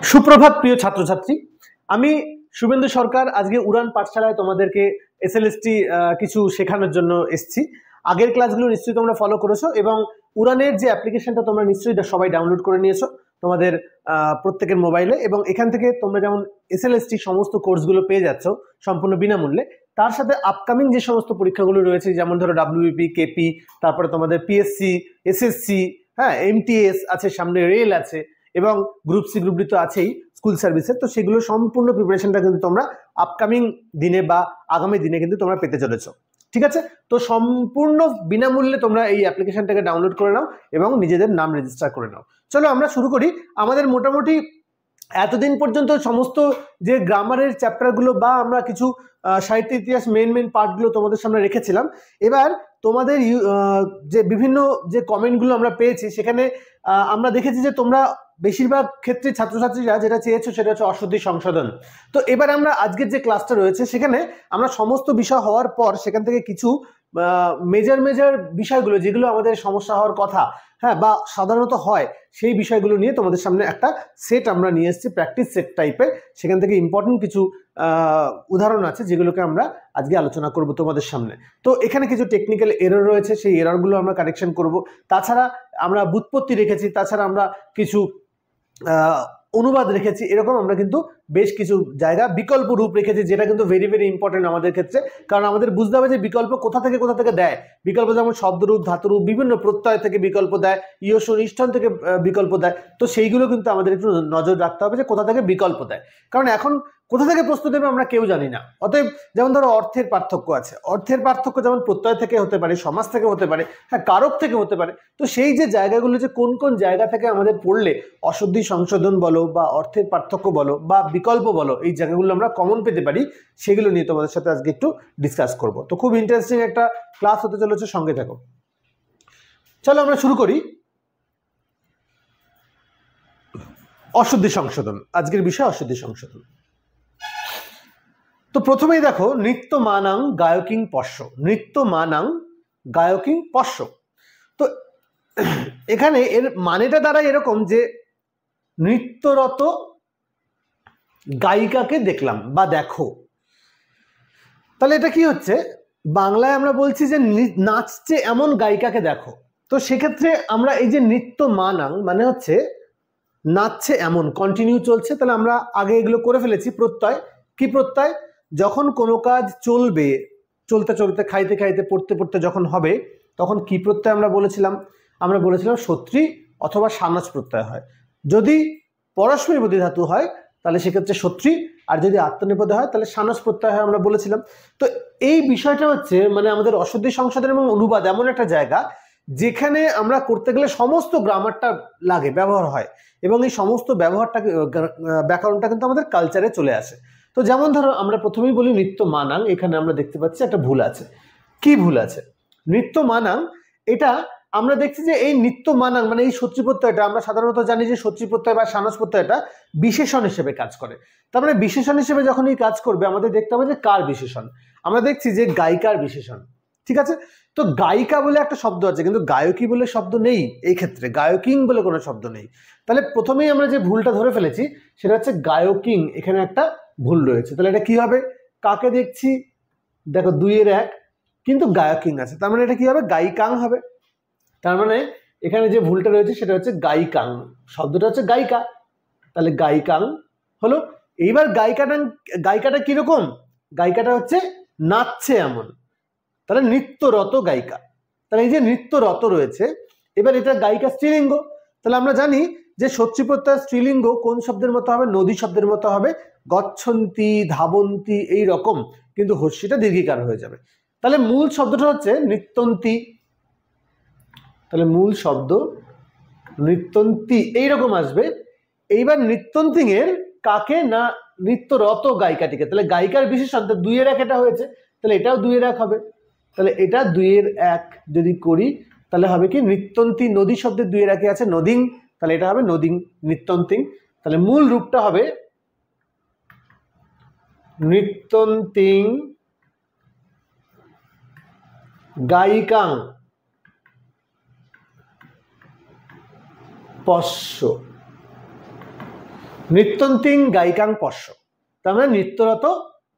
সুপ্রভাত প্রিয় ছাত্রছাত্রী, আমি শুভেন্দু সরকার আজকে উড়ান পাঠশালায় তোমাদেরকে এসএলএসটি কিছু শেখানোর জন্য এসেছি। আগের ক্লাসগুলো নিশ্চয়ই তোমরা ফলো করেছো এবং উড়ানের যে অ্যাপ্লিকেশনটা তোমরা নিশ্চয়ই সবাই ডাউনলোড করে নিয়েছো তোমাদের প্রত্যেকের মোবাইলে, এবং এখান থেকে তোমরা যেমন এসএলএসটি সমস্ত কোর্সগুলো পেয়ে যাচ্ছ সম্পূর্ণ বিনামূল্যে, তার সাথে আপকামিং যে সমস্ত পরীক্ষাগুলো রয়েছে যেমন ধরো ডাব্লিউবিপি, কেপি, তারপরে তোমাদের পিএসসি, এসএসসি, হ্যাঁ এমটিএস আছে, সামনে রেল আছে এবং গ্রুপ সি গ্রুপ ডি তো আছেই স্কুল সার্ভিসের। তো সেগুলো সম্পূর্ণ প্রিপারেশনটা কিন্তু তোমরা আপকামিং দিনে বা আগামী দিনে কিন্তু তোমরা পেতে চলেছো, ঠিক আছে? তো সম্পূর্ণ বিনামূল্যে তোমরা এই অ্যাপ্লিকেশনটাকে ডাউনলোড করে নাও এবং নিজেদের নাম রেজিস্টার করে নাও। চলো আমরা শুরু করি। আমাদের মোটামুটি এতদিন পর্যন্ত সমস্ত যে গ্রামারের চ্যাপ্টারগুলো বা আমরা কিছু সাহিত্য ইতিহাস মেন পার্টগুলো তোমাদের সামনে রেখেছিলাম। এবার তোমাদের যে বিভিন্ন যে কমেন্টগুলো আমরা পেয়েছি সেখানে আমরা দেখেছি যে তোমরা বেশিরভাগ ক্ষেত্রে ছাত্রছাত্রীরা যেটা চেয়েছো সেটা হচ্ছে অশুদ্ধি সংশোধন। তো এবার আমরা আজকের যে ক্লাসটা রয়েছে সেখানে আমরা সমস্ত বিষয় হওয়ার পর সেখান থেকে কিছু মেজর বিষয়গুলো যেগুলো আমাদের সমস্যা হওয়ার কথা, হ্যাঁ, বা সাধারণত হয়, সেই বিষয়গুলো নিয়ে তোমাদের সামনে একটা সেট আমরা নিয়ে এসেছি, প্র্যাকটিস সেট টাইপের। সেখান থেকে ইম্পর্টেন্ট কিছু উদাহরণ আছে যেগুলোকে আমরা আজকে আলোচনা করব তোমাদের সামনে। তো এখানে কিছু টেকনিক্যাল এরর রয়েছে, সেই এররগুলো আমরা কারেকশন করব। তাছাড়া আমরা ব্যুৎপত্তি রেখেছি, তাছাড়া আমরা কিছু অনুবাদ রেখেছি, এরকম আমরা কিন্তু বেশ কিছু জায়গা বিকল্প রূপ রেখেছি, যেটা কিন্তু ভেরি ইম্পর্টেন্ট আমাদের ক্ষেত্রে। কারণ আমাদের বুঝতে হবে যে বিকল্প কোথা থেকে দেয়। বিকল্প যেমন শব্দরূপ, ধাতুরূপ, বিভিন্ন প্রত্যয় থেকে বিকল্প দেয়, ইয়স নিষ্ঠন থেকে বিকল্প দেয়। তো সেইগুলো কিন্তু আমাদের একটু নজর রাখতে হবে যে কোথা থেকে বিকল্প দেয়, কারণ এখন কোথা থেকে প্রশ্ন দেবে আমরা কেউ জানি না। অতএব যেমন ধরো অর্থের পার্থক্য আছে, অর্থের পার্থক্য যেমন প্রত্যয় থেকে হতে পারে, সমাস থেকে হতে পারে, হ্যাঁ কারক থেকে হতে পারে। তো সেই যে জায়গাগুলো যে কোন জায়গা থেকে আমাদের পড়লে অশুদ্ধি সংশোধন বলো বা অর্থের পার্থক্য বলো বা বিকল্প বলো, এই জায়গাগুলো আমরা কমন পেতে পারি, সেগুলো নিয়ে তোমাদের সাথে আজকে একটু ডিসকাস করব। তো খুব ইন্টারেস্টিং একটা ক্লাস হতে চলেছে, সঙ্গে থাকো। চলো আমরা শুরু করি। অশুদ্ধি সংশোধন, আজকের বিষয় অশুদ্ধি সংশোধন। তো প্রথমেই দেখো, নৃত্য মানাং গায়কিং পশ্য, নৃত্য মানাং গায়কিং পশ্য। তো এখানে এর মানেটা দাঁড়ায় এরকম যে নৃত্যরত গায়িকাকে দেখলাম বা দেখো। তাহলে এটা কি হচ্ছে, বাংলায় আমরা বলছি যে নাচছে এমন গায়িকাকে দেখো। তো সেক্ষেত্রে আমরা এই যে নৃত্য মানাং মানে হচ্ছে নাচছে এমন, কন্টিনিউ চলছে। তাহলে আমরা আগে এগুলো করে ফেলেছি। প্রত্যয় কি প্রত্যয়? যখন কোনো কাজ চলবে, চলতে চলতে, খাইতে খাইতে, পড়তে পড়তে যখন হবে, তখন কি প্রত্যয় আমরা বলেছিলাম সত্রী অথবা সানস প্রত্যয় হয়। যদি পরস্মৈপদী ধাতু হয় তাহলে সেক্ষেত্রে সত্রী, আর যদি আত্মনেপদী হয় তাহলে সানস প্রত্যয় হয়, আমরা বলেছিলাম। তো এই বিষয়টা হচ্ছে মানে আমাদের অশুদ্ধি সংশোধন এবং অনুবাদ এমন একটা জায়গা যেখানে আমরা করতে গেলে সমস্ত গ্রামারটা লাগে, ব্যবহার হয়, এবং এই সমস্ত ব্যাকরণটা কিন্তু আমাদের কালচারে চলে আসে। তো যেমন ধরো আমরা প্রথমেই বলি নৃত্য মানাং, এখানে আমরা দেখতে পাচ্ছি একটা ভুল আছে। কি ভুল আছে? নৃত্য মানাং, এটা আমরা দেখছি যে এই নৃত্য মানাং মানে এই সত্রী প্রত্যয়টা, আমরা সাধারণত জানি যে সত্রী প্রত্যয় বা সানস প্রত্যয়টা বিশেষণ হিসেবে কাজ করে। তার মানে বিশেষণ হিসেবে যখন এই কাজ করবে আমাদের দেখতে হবে যে কার বিশেষণ। আমরা দেখছি যে গায়িকার বিশেষণ, ঠিক আছে? তো গায়িকা বলে একটা শব্দ আছে, কিন্তু গায়কী বলে শব্দ নেই। এই ক্ষেত্রে গায়কিং বলে কোনো শব্দ নেই। তাহলে প্রথমেই আমরা যে ভুলটা ধরে ফেলেছি সেটা হচ্ছে গায়কিং, এখানে একটা ভুল রয়েছে। তাহলে এটা কি হবে? কাকে দেখছি? দেখো 2-এর 1, কিন্তু গায়কিং আছে, তার মানে এটা কি হবে? গায়িকাং হবে। তার মানে এখানে যে ভুলটা রয়েছে সেটা হচ্ছে গায়িকাং, শব্দটা হচ্ছে গায়িকা, তাহলে গায়িকাং হলো। এইবার গায়িকাটা কিরকম? গায়িকাটা হচ্ছে নাচছে এমন, তাহলে নৃত্যরত গায়িকা। তাহলে এই যে নৃত্যরত রয়েছে, এবার এটা গায়িকা স্ত্রীলিঙ্গ। তাহলে আমরা জানি যে সত্রী প্রত্যয় স্ত্রীলিঙ্গ কোন শব্দের মতো হবে? নদী শব্দের মতো হবে, গচ্ছন্তি, ধাবন্তি এই রকম, কিন্তু হর্ষিটা দীর্ঘিকার হয়ে যাবে। তাহলে মূল শব্দটা হচ্ছে নৃত্যন্তি, তাহলে মূল শব্দ নৃত্যন্তি এইরকম আসবে। এইবার নৃত্যন্তিং এর কাকে? না নৃত্যরত গায়িকাটিকে। তাহলে গায়িকার বিশেষণ 2-এর 1 এটা হয়েছে, তাহলে এটাও 2-এর 1 হবে। তাহলে এটা 2-এর 1 যদি করি তাহলে হবে কি? নৃত্যন্তি, নদী শব্দের 2-এর 1 আছে নদিং, তাহলে এটা হবে নদিং, নৃত্যন্তিং। তাহলে মূল রূপটা হবে নৃত্যন্তিং গায়িকাং পশ্য। নৃত্যন্তিং গায়িকাং পশ্য, তার মানে নৃত্যরত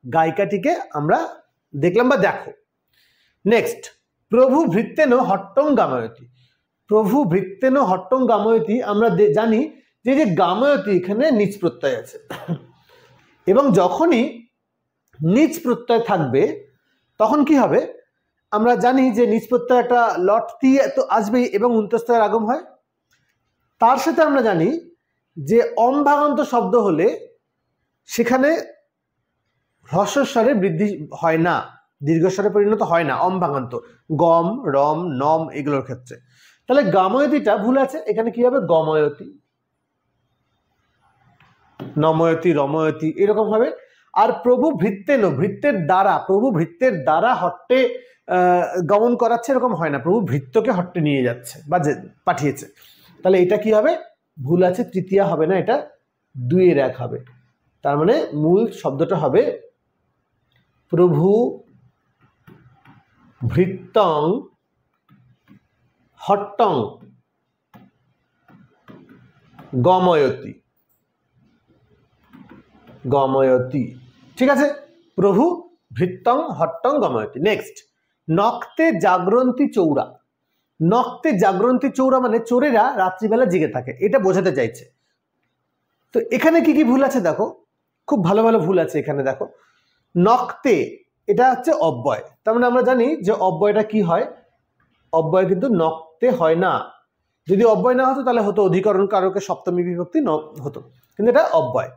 গায়িকাটিকে আমরা দেখলাম বা দেখো। নেক্সট, প্রভু ভৃত্যেন হট্টং গাময়তি। প্রভু ভৃত্যেন হট্টং গাময়তি, আমরা জানি যে যে গাময়তি এখানে নিচ প্রত্যয় আছে, এবং যখনই নিচ প্রত্যয় থাকবে তখন কি হবে, আমরা জানি যে নিচ প্রত্যয় একটা লটতি তো আসবেই এবং উন্তস্তয়ের আগম হয়। তার সাথে আমরা জানি যে অম্ভাগন্ত শব্দ হলে সেখানে হ্রস্বস্বরে বৃদ্ধি হয় না, দীর্ঘস্বরে পরিণত হয় না অম্ভাগন্ত, গম, রম, নম এগুলোর ক্ষেত্রে। তাহলে গাময়তিটা ভুল আছে, এখানে কি হবে গময়তি, নময়তি, রময়তি এরকম হবে। আর প্রভু ভৃত্যেন, ভৃত্যের দ্বারা, প্রভু ভৃত্যের দ্বারা হট্টে গমন করাচ্ছে এরকম হয় না, প্রভু ভৃত্যকে হট্টে নিয়ে যাচ্ছে বা পাঠিয়েছে। তাহলে এটা কি হবে, ভুল আছে, তৃতীয়া হবে না, এটা 2-এর 1 হবে। তার মানে মূল শব্দটা হবে প্রভু ভৃত্যং হট্টং গময়তি, গময়তি, ঠিক আছে, প্রভু ভৃত্যং হট্টং গময়তি। নেক্সট, নক্তে জাগ্রন্তি চৌরা। নক্তে জাগ্রন্তি চৌরা মানে চোরেরা রাত্রিবেলা জেগে থাকে, এটা বোঝাতে চাইছে। তো এখানে কি কি ভুল আছে দেখো, খুব ভালো ভালো ভুল আছে এখানে দেখো। নক্তে এটা হচ্ছে অব্যয়, তার মানে আমরা জানি যে অব্যয়টা কি হয়, অব্যয় কিন্তু নক্তে হয় না। যদি অব্যয় না হতো তাহলে হতো অধিকরণ কারকে সপ্তমী বিভক্তি হতো, কিন্তু এটা অব্যয়।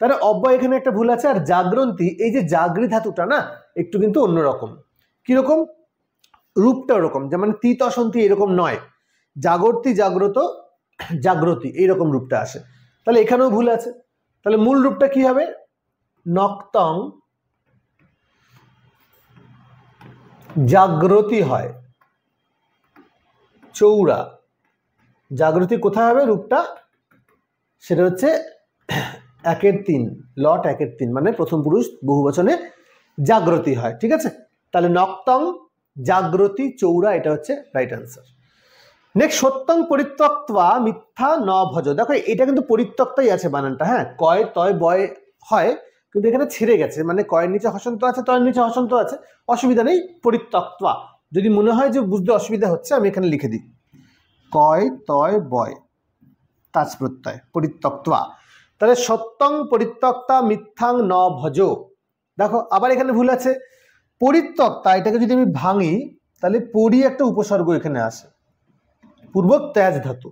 তাহলে অব্যয় এখানে একটা ভুল আছে। আর জাগ্রন্তি, এই যে জাগৃ ধাতুটা না একটু কিন্তু অন্যরকম, কিরকম, রূপটা ওরকম, যেমন তিত অসন্তি এরকম নয়, জাগর্তি জাগ্রত জাগ্রতি এইরকম রূপটা আসে। তাহলে এখানেও ভুল আছে। তাহলে মূল রূপটা কি হবে, নক্তং জাগ্রতি হয়, চৌরা, জাগ্রতি কোথায় হবে রূপটা, সেটা হচ্ছে 1-3, লট 1-3 মানে প্রথম পুরুষ বহুবচনে জাগ্রতি হয়, ঠিক আছে। তাহলে নক্তং জাগ্রতি চৌরা, এটা হচ্ছে রাইট আনসার। নেক্সট, সত্যং পরিত্যক্তা মিথ্যা ন ভজ। দেখো এটা কিন্তু পরিত্যক্তাই আছে বানানটা, হ্যাঁ, কয় তয় বয় হয়, কিন্তু এখানে ছেড়ে গেছে, মানে কয়ের নিচে হসন্ত আছে, তয়ের নিচে হসন্ত আছে, অসুবিধা নেই, পরিত্যক্তা। যদি মনে হয় যে বুঝতে অসুবিধা হচ্ছে আমি এখানে লিখে দিই, কয় তয় বয় তাজ প্রত্যয়, পরিত্যক্তা। তাহলে সত্যং পরিত্যক্তা মিথ্যাং ন ভজ। দেখো আবার এখানে ভুল আছে, পরিত্যক্তা এটাকে যদি আমি ভাঙি তাহলে পরি একটা উপসর্গ এখানে আসে, পূর্বক ত্যাজ ধাতু।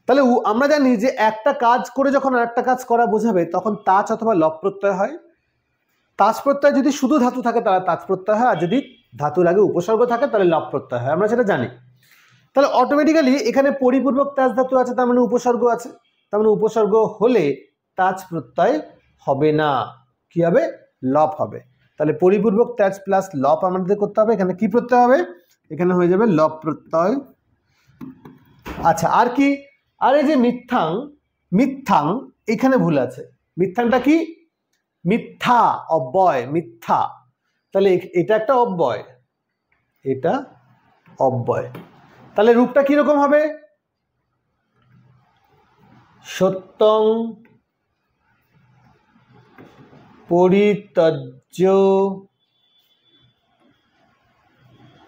তাহলে আমরা জানি যে একটা কাজ করে যখন আরেকটা কাজ করা বোঝাবে তখন তাজ অথবা লব প্রত্যয় হয়। তাজ প্রত্যয় যদি শুধু ধাতু থাকে তাহলে তাজ প্রত্যয় হয়, আর যদি ধাতুর আগে উপসর্গ থাকে তাহলে লব প্রত্যয় হয়, আমরা সেটা জানি। তাহলে অটোমেটিক্যালি এখানে পরিপূর্বক তাজ ধাতু আছে, তার মানে উপসর্গ আছে, তার মানে উপসর্গ হলে তাজ প্রত্যয় হবে না, কি হবে, লব হবে। তাহলে পরিপূর্বক তাজ প্লাস লব আমাদের করতে হবে, এখানে কি প্রত্যয় হবে, এখানে হয়ে যাবে লব প্রত্যয়। আচ্ছা আর কি, আর এই যে মিথ্যাং, মিথ্যাং এখানে ভুল আছে, মিথ্যাংটা কি, মিথ্যা অব্যয়, মিথ্যা, তাহলে এটা একটা অব্যয়, এটা অব্যয়। তাহলে রূপটা কিরকম হবে, সত্যং পরিত্যজ্য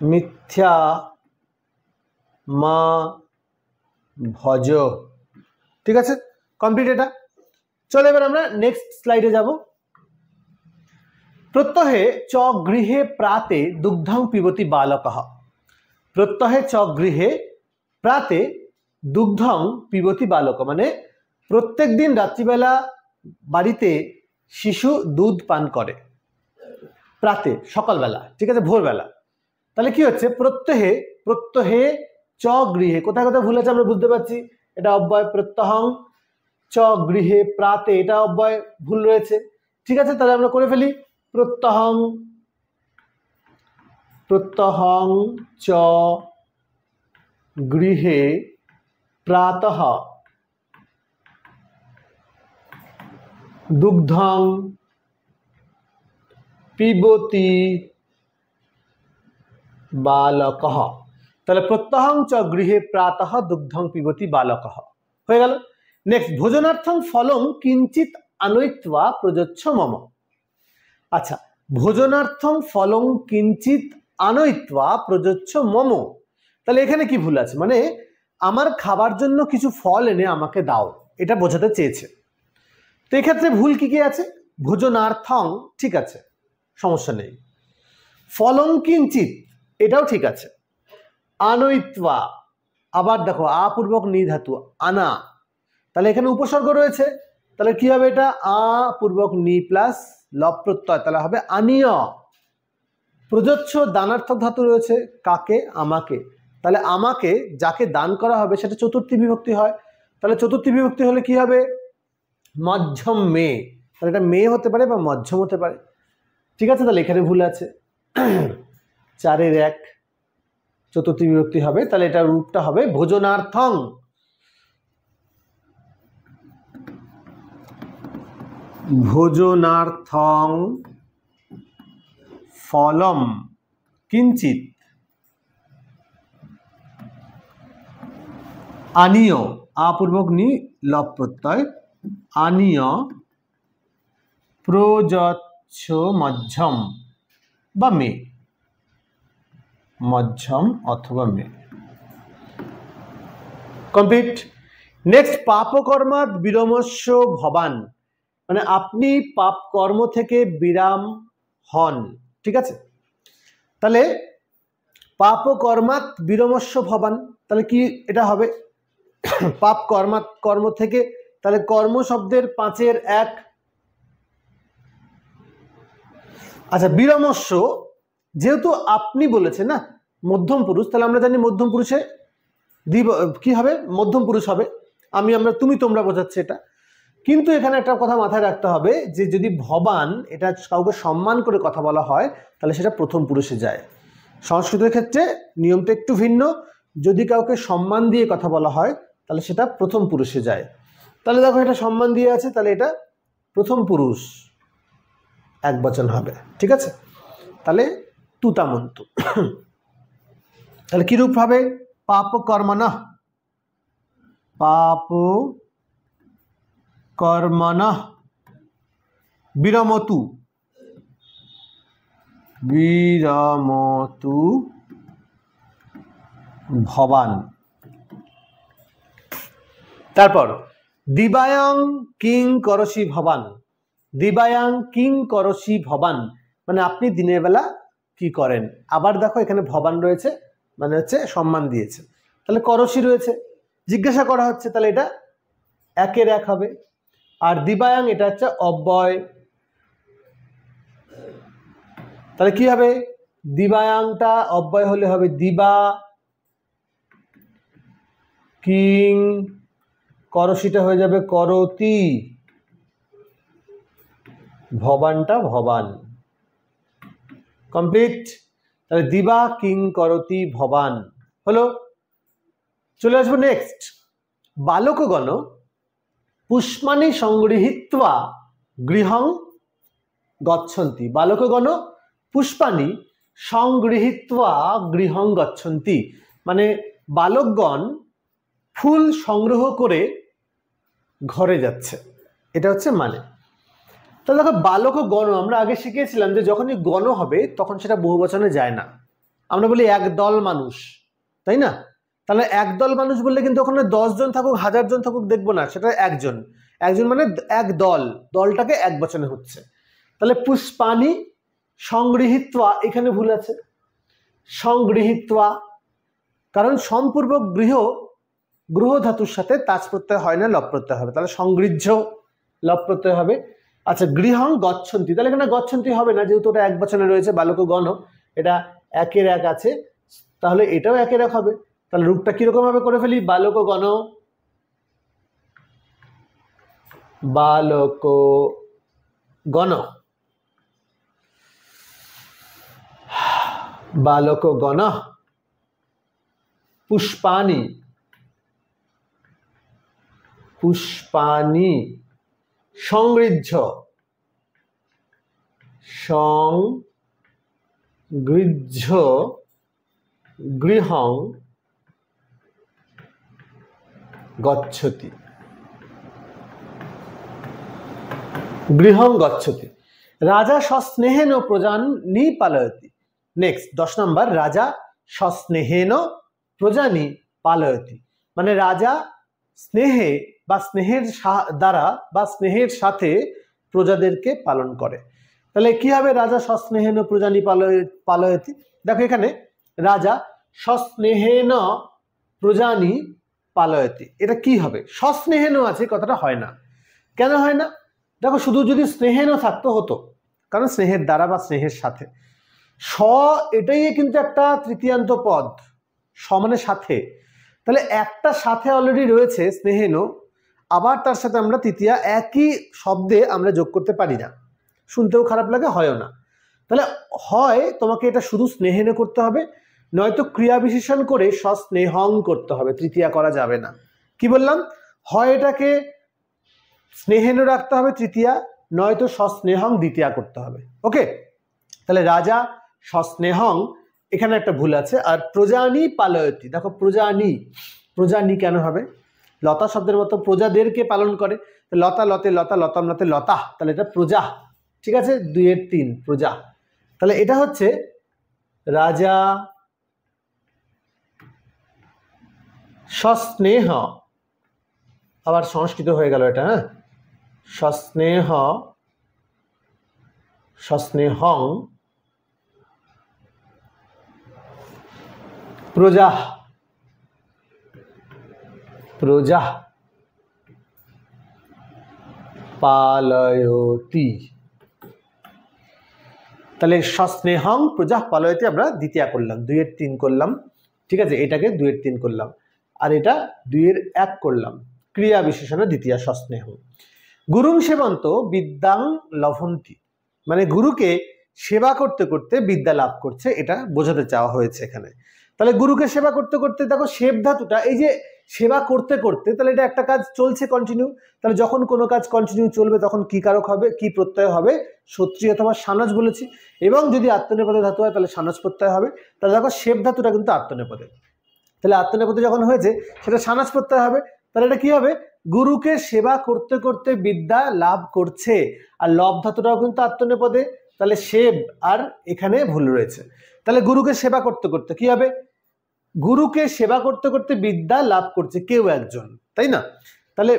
মিথ্যা মা ভজ, ঠিক আছে, কমপ্লিট এটা। চলো এবার আমরা নেক্সট স্লাইডে যাব। প্রত্যহে চ গৃহে প্রাতে দুগ্ধং পিবতি বালকঃ। প্রত্যহে চ গৃহে প্রাতে দুগ্ধং পিবতি বালক, মানে প্রত্যেক দিন রাত্রিবেলা বাড়িতে শিশু দুধ পান করে, প্রাতে সকালবেলা, ঠিক আছে, ভোরবেলা। তাহলে কি হচ্ছে, প্রত্যহে, প্রত্যহে চ গৃহে, কোথায় কোথায় ভুল আছে আমরা বুঝতে পারছি, এটা অব্যয়, প্রত্যহং চ গৃহে প্রাতে এটা অব্যয় ভুল রয়েছে, ঠিক আছে। তাহলে আমরা করে ফেলি, প্রত্যহং, প্রত্যহং চ গৃহে প্রাতঃ দুগ্ধং পিবতি বালকঃ। তাহলে প্রত্যহং চ গৃহে প্রাতঃ দুগ্ধং পিবতি বালকঃ হয়ে গেল। নেক্সট, ভোজনার্থং ফলং কিঞ্চিত আনয়িত্বা প্রযচ্ছ মম। আচ্ছা, ভোজনার্থং ফলং কিঞ্চিত আনয়িত্বা প্রযচ্ছ মম, তাহলে এখানে কি ভুল আছে? মানে আমার খাবার জন্য কিছু ফল এনে আমাকে দাও, এটা বোঝাতে চেয়েছে। তো এক্ষেত্রে ভুল কি কি আছে? ভোজনার্থং ঠিক আছে, সমস্যা নেই। ফলং কিঞ্চিত এটাও ঠিক আছে। আনয়িত্বা, আবার দেখো আপূর্বক নি ধাতু আনা, তাহলে এখানে উপসর্গ রয়েছে, তাহলে কি হবে? এটা আ পূর্বক নি প্লাস লব প্রত্যয়, তাহলে হবে আনীয়। প্রযোজ্য দানার্থক ধাতু রয়েছে, কাকে? আমাকে। তাহলে আমাকে যাকে দান করা হবে সেটা চতুর্থী বিভক্তি হয়, তাহলে চতুর্থী বিভক্তি হলে কি হবে? মধ্যম মে, তাহলে এটা মে হতে পারে বা মধ্যম হতে পারে। ঠিক আছে, তাহলে এখানে ভুল আছে। 4-এর 1 চতুর্থী বিভক্তি হবে, তাহলে এটা রূপটা হবে ভোজনার্থং। ভোজনার্থং ফলম কিঞ্চিত আনীয়, আপূর্বক নি লব প্রত্যয় আনীয় প্রযচ্ছ মধ্যম বা মে, মধ্যম অথবা মে। কমপ্লিট। নেক্সট, পাপকর্মাৎ বিরমস্য ভবান, মানে আপনি পাপ কর্ম থেকে বিরাম হন। ঠিক আছে, তাহলে পাপকর্মাৎ বিরমস্য ভবান, তাহলে কি এটা হবে? পাপ কর্মাৎ, কর্ম থেকে, তাহলে কর্ম শব্দের 5-এর 1। আচ্ছা, বিরমস্য যেহেতু আপনি বলেছেন না মধ্যম পুরুষ, তাহলে আমরা জানি মধ্যম পুরুষে কি হবে? মধ্যম পুরুষ হবে। আমরা তুমি তোমরা বোঝাচ্ছে এটা, কিন্তু এখানে একটা কথা মাথায় রাখতে হবে যে যদি ভবান এটা কাউকে সম্মান করে কথা বলা হয় তাহলে সেটা প্রথম পুরুষে যায়। সংস্কৃতের ক্ষেত্রে নিয়মটা একটু ভিন্ন, যদি কাউকে সম্মান দিয়ে কথা বলা হয় তাহলে সেটা প্রথম পুরুষে যায়। তাহলে দেখো এটা সম্মান দিয়ে আছে, তাহলে এটা প্রথম পুরুষ একবচন হবে। ঠিক আছে, তাহলে তুতামন্তু। তাহলে কি রূপ হবে? পাপ কর্মণঃ, পাপ কর্মণঃ বিরমতু, বিরমতু ভবান। তারপর দিবায়াং কিং করসি ভবান, দিবায়াং কিং করসি ভবান, মানে আপনি দিনের বেলা কি করেন। আবার দেখো এখানে ভবান রয়েছে, মানে হচ্ছে সম্মান দিয়েছে, তাহলে করসি রয়েছে, জিজ্ঞাসা করা হচ্ছে, তাহলে এটা 1-এর 1 হবে। আর দিবায়াং এটা হচ্ছে অব্যয়, তাহলে কি হবে? দিবায়াংটা অব্যয় হলে হবে দিবা, কিং করসিটা হয়ে যাবে করতি, ভবানটা ভবান। কমপ্লিট। তাহলে দিবা কিং করতি ভবান হলো। চলে আসবো নেক্সট, বালকগণ পুষ্পাণি সংগৃহীত্বা গৃহং গচ্ছন্তি, বালকগণ পুষ্পাণি সংগৃহীত্বা গৃহং গচ্ছন্তি, মানে বালকগণ ফুল সংগ্রহ করে ঘরে যাচ্ছে, এটা হচ্ছে মানে। তাহলে দেখো বালক গণ আমরা আগে শিখেছিলাম যে যখনই গণ হবে তখন সেটা বহুবচনে যায় না, আমরা বলি একদল মানুষ, তাই না? তাহলে একদল মানুষ বললে কিন্তু ওখানে 10 জন থাকুক 1000 জন থাকুক দেখবো না, সেটা একজন, একজন মানে এক দল, দলটাকে এক বচনে হচ্ছে। তাহলে পুষ্পাণি সংগৃহীত্বা, এখানে ভুল আছে, সংগৃহীত্বা, কারণ সম্পূর্বক গ্রহ ধাতুর সাথে তাজ প্রত্যয় হয় না, লব প্রত্যয় হবে, তাহলে সংগৃহ্য লব প্রত্যয় হবে। আচ্ছা, গৃহং গচ্ছন্তি, তাহলে এখানে গচ্ছন্তি হবে না যেহেতু ওটা এক বচনে রয়েছে, বালক গণ এটা 1-এর 1 আছে, তাহলে এটাও 1-এর 1 হবে। তাহলে রূপটা কিরকম ভাবে করে ফেলি? বালক গণ, বালক গণ, বালক গণ পুষ্পাণি, পুষ্পাণি সংগৃহ্য, সংগৃহ্য গৃহং গচ্ছতি। গৃহং গচ্ছতি। রাজা সস্নেহেন প্রজানি পালয়তি। নেক্সট 10 নম্বর, রাজা সস্নেহেন প্রজানি পালয়তি, মানে রাজা স্নেহে বা স্নেহের দ্বারা বা স্নেহের সাথে প্রজাদেরকে পালন করে। তাহলে কি হবে রাজা সস্নেহেন প্রজানি পালয়তি? দেখো এখানে রাজা সস্নেহেন প্রজানি পালয়তি, এটা কি হবে? সস্নেহেন আছে, কথাটা হয় না। কেন হয় না? দেখো শুধু যদি স্নেহেন থাকতো হতো, কারণ স্নেহের দ্বারা বা স্নেহের সাথে। স এটাই কিন্তু একটা তৃতীয়ান্ত পদ, স মানে সাথে। তাহলে একটা সাথে অলরেডি রয়েছে স্নেহেন, আবার তার সাথে আমরা তৃতীয়া একই শব্দে আমরা যোগ করতে পারি না, শুনতেও খারাপ লাগে, হয়ও না। তাহলে হয় তোমাকে এটা শুধু স্নেহেন করতে হবে, নয়তো ক্রিয়া বিশেষণ করে সস্নেহং করতে হবে, তৃতীয়া করা যাবে না। কি বললাম? হয় এটাকে স্নেহেন রাখতে হবে তৃতীয়া, নয়তো সস্নেহং দ্বিতীয়া করতে হবে। ওকে, তাহলে রাজা সস্নেহং, এখানে একটা ভুল আছে। আর প্রজানি পালয়তি, দেখো প্রজানি, প্রজানি কেন হবে? লতা শব্দের মতো প্রজাদেরকে পালন করে, লতা লতে লতা, লতাম লতে লতা, তাহলে এটা প্রজা। ঠিক আছে, 2 এর 3 প্রজা। তাহলে এটা হচ্ছে রাজা সস্নেহ, আবার সংস্কৃত হয়ে গেল এটা, হ্যাঁ, সস্নেহ সস্নেহং প্রজা প্রজা পালয়তি। তাহলে সস্নেহং প্রজা পালয়তি আমরা দ্বিতীয়া করলাম, 2 এর 3 করলাম। ঠিক আছে, এটাকে 2 এর 3 করলাম, আর এটা 2 এর 1 করলাম। ক্রিয়া বিশেষণে দ্বিতীয়া সস্নেহ। গুরুং সেবন্ত বিদ্যাং লভন্তি, মানে গুরুকে সেবা করতে করতে বিদ্যা লাভ করছে, এটা বোঝাতে চাওয়া হয়েছে এখানে। তাহলে গুরুকে সেবা করতে করতে, দেখো সেব ধাতুটা, এই যে সেবা করতে করতে, তাহলে এটা একটা কাজ চলছে কন্টিনিউ। তাহলে যখন কোনো কাজ কন্টিনিউ চলবে তখন কি কারক হবে, কি প্রত্যয় হবে? সত্রী অথবা সানজ বলেছি। এবং যদি আত্মনেপদে ধাতু হয় তাহলে সানজ প্রত্যয় হবে। তাহলে দেখো সেব ধাতুটা কিন্তু আত্মনেপদে, তাহলে আত্মনেপদে যখন হয়েছে সেটা সানজ প্রত্যয় হবে। তাহলে এটা কি হবে? গুরুকে সেবা করতে করতে বিদ্যা লাভ করছে, আর লব ধাতুটাও কিন্তু আত্মনেপদে, তাহলে সেব আর এখানে ভুল রয়েছে। তাহলে গুরুকে সেবা করতে করতে কি হবে? গুরুকে সেবা করতে করতে বিদ্যা লাভ করছে কেউ একজন, তাই না? তাহলে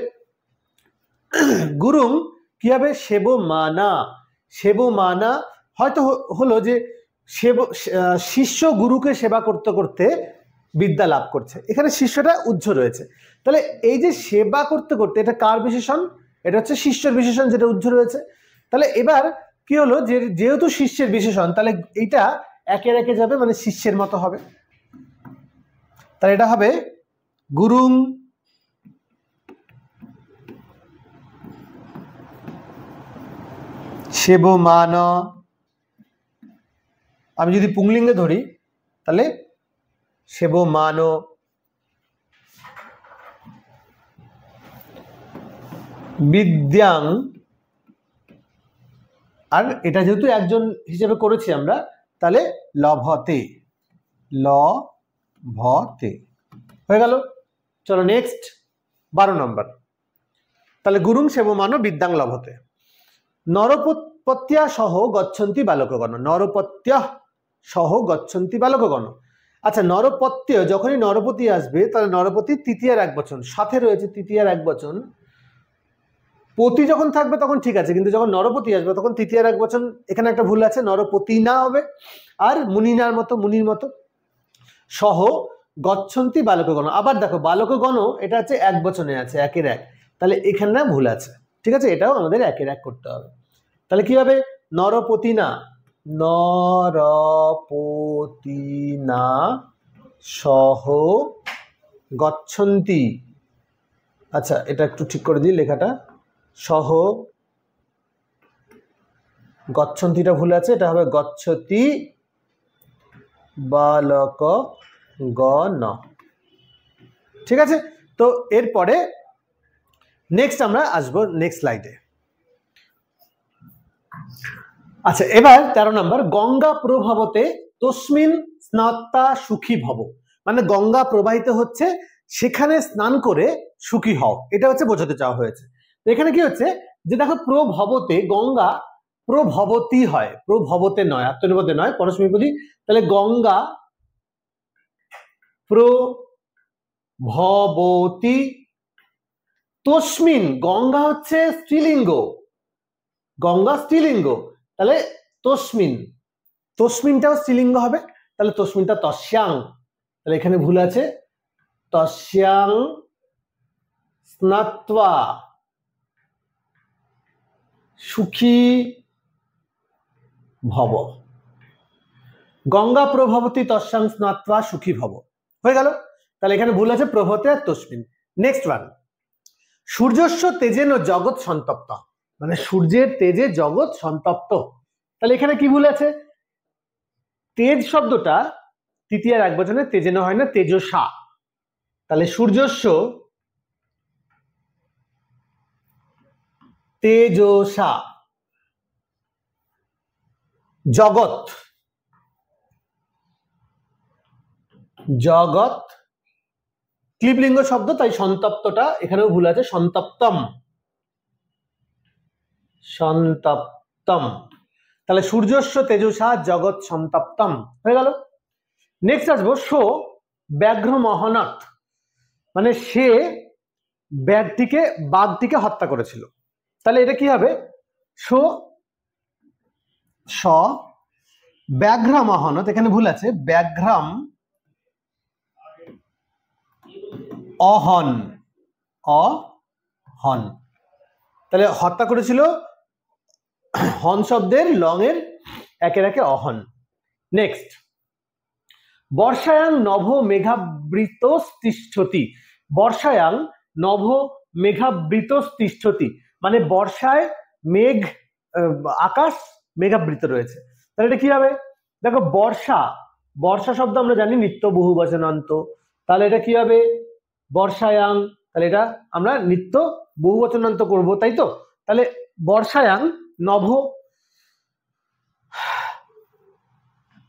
গুরুং কি হবে? সেব মানা, সেব মানা হয়তো হলো যে শিষ্য গুরুকে সেবা করতে করতে বিদ্যা লাভ করছে, এখানে শিষ্যটা উজ্জ্ব রয়েছে। তাহলে এই যে সেবা করতে করতে, এটা কার বিশেষণ? এটা হচ্ছে শিষ্যের বিশেষণ, যেটা উজ্জ্ব রয়েছে। তাহলে এবার কি হলো, যে যেহেতু শিষ্যের বিশেষণ, তাহলে এইটা একের একে যাবে, মানে শিষ্যের মতো হবে। তাহলে এটা হবে গুরুং সেবমান। আমি যদি পুংলিঙ্গে ধরি তাহলে সেবমান বিদ্যাং, আর এটা যেহেতু একজন হিসেবে করেছি আমরা, তাহলে লভতে, লভতে হয়ে গেল। চলো নেক্সট 12 নম্বর। তাহলে গুরুং সেবমান বিদ্যাং লভতে। নরপত্যা সহ গচ্ছন্তি বালকগণ, নরপত্যা সহ গচ্ছন্তি বালকগণ। আচ্ছা, নরপত্য, যখনই নরপতি আসবে তাহলে নরপতি তৃতীয়ার এক বচন, সাথে রয়েছে তৃতীয়ার এক বচন। পতি যখন থাকবে তখন ঠিক আছে, কিন্তু যখন নরপতি আসবে তখন তৃতীয়ার এক বচন, এখানে একটা ভুল আছে, নরপতি না হবে, আর মুনিনার মতো, মুনির মতো। সহ গচ্ছন্তি বালকগণ, আবার দেখো বালকগণ এটা হচ্ছে এক বচনে আছে, একের এক, তাহলে এখানে না ভুল আছে। ঠিক আছে, এটাও আমাদের একের এক করতে হবে। তাহলে কি হবে? নরপতি না, নরপতি না সহ গচ্ছন্তি। আচ্ছা, এটা একটু ঠিক করে দিই লেখাটা, সহ গচ্ছন্তিটা ভুল আছে, এটা হবে গচ্ছতি বালকগণ। ঠিক আছে, তো এরপরে নেক্সট আমরা আসবো নেক্সট স্লাইডে। আচ্ছা, এবার 13 নম্বর, গঙ্গা প্রভাবতে তস্মিন স্নাত্তা সুখী ভব, মানে গঙ্গা প্রবাহিত হচ্ছে, সেখানে স্নান করে সুখী হও, এটা হচ্ছে বোঝাতে চাওয়া হয়েছে। এখানে কি হচ্ছে, যে দেখো প্রভবতে গঙ্গা প্রভবতী হয়, প্রভবতে নয়, আত্মনিপদে নয়, পরস্মৈপদী। তাহলে গঙ্গা প্রভবতী তস্মিন, গঙ্গা হচ্ছে স্ত্রীলিঙ্গ, গঙ্গা স্ত্রীলিঙ্গ, তাহলে তস্মিন, তস্মিনটাও স্ত্রীলিঙ্গ হবে, তাহলে তস্মিনটা তস্যাং, তাহলে এখানে ভুল আছে, তস্যাং স্নাত্বা সুখী ভব, গঙ্গা প্রভবতী তস্যাং স্নাত্বা সুখী ভব, হয়ে গেল। তাহলে এখানে ভুল আছে প্রভতে আর তস্মিন। নেক্সট ওয়ান, সূর্যস্য তেজেন জগৎ সন্তপ্ত, মানে সূর্যের তেজে জগৎ সন্তপ্ত, তাহলে এখানে কি ভুল আছে, তেজ শব্দটা তৃতীয়ার এক বচনে তেজেন হয় না, তেজসা, তাহলে সূর্যস্য তেজসা জগৎ, জগৎ ক্লিবলিঙ্গ শব্দ, তাই সন্তপ্তটা এখানেও ভুল আছে, সন্তপ্তম, সন্তপ্তম, তাহলে সূর্যস্য তেজসা জগৎ সন্তপ্তম, হয়ে গেল। নেক্সট আসবো, সো ব্যাঘ্র মহনাথ, মানে সে বাঘটিকে হত্যা করেছিল, তাহলে এটা কি হবে, সো স ব্যাঘ্রাম মহনাথ, এখানে ভুল আছে, ব্যাঘ্রাম অহন, অহন, তাহলে হত্যা করেছিল, হন শব্দের লং এর একের একে অহন। নেক্সট, বর্ষায়াং নভ মেঘাবৃত তিষ্ঠতি, বর্ষায়াং নভ মেঘাবৃত তিষ্ঠতি, মানে বর্ষায় মেঘ, আকাশ মেঘাবৃত রয়েছে, তাহলে এটা কি হবে, দেখো বর্ষা, বর্ষা শব্দ আমরা জানি নিত্য বহুবচনান্ত, তাহলে এটা কি হবে, বর্ষায়াং, তাহলে এটা আমরা নিত্য বহুবচনান্ত করব, তাই তো, তাহলে বর্ষায়াং নভ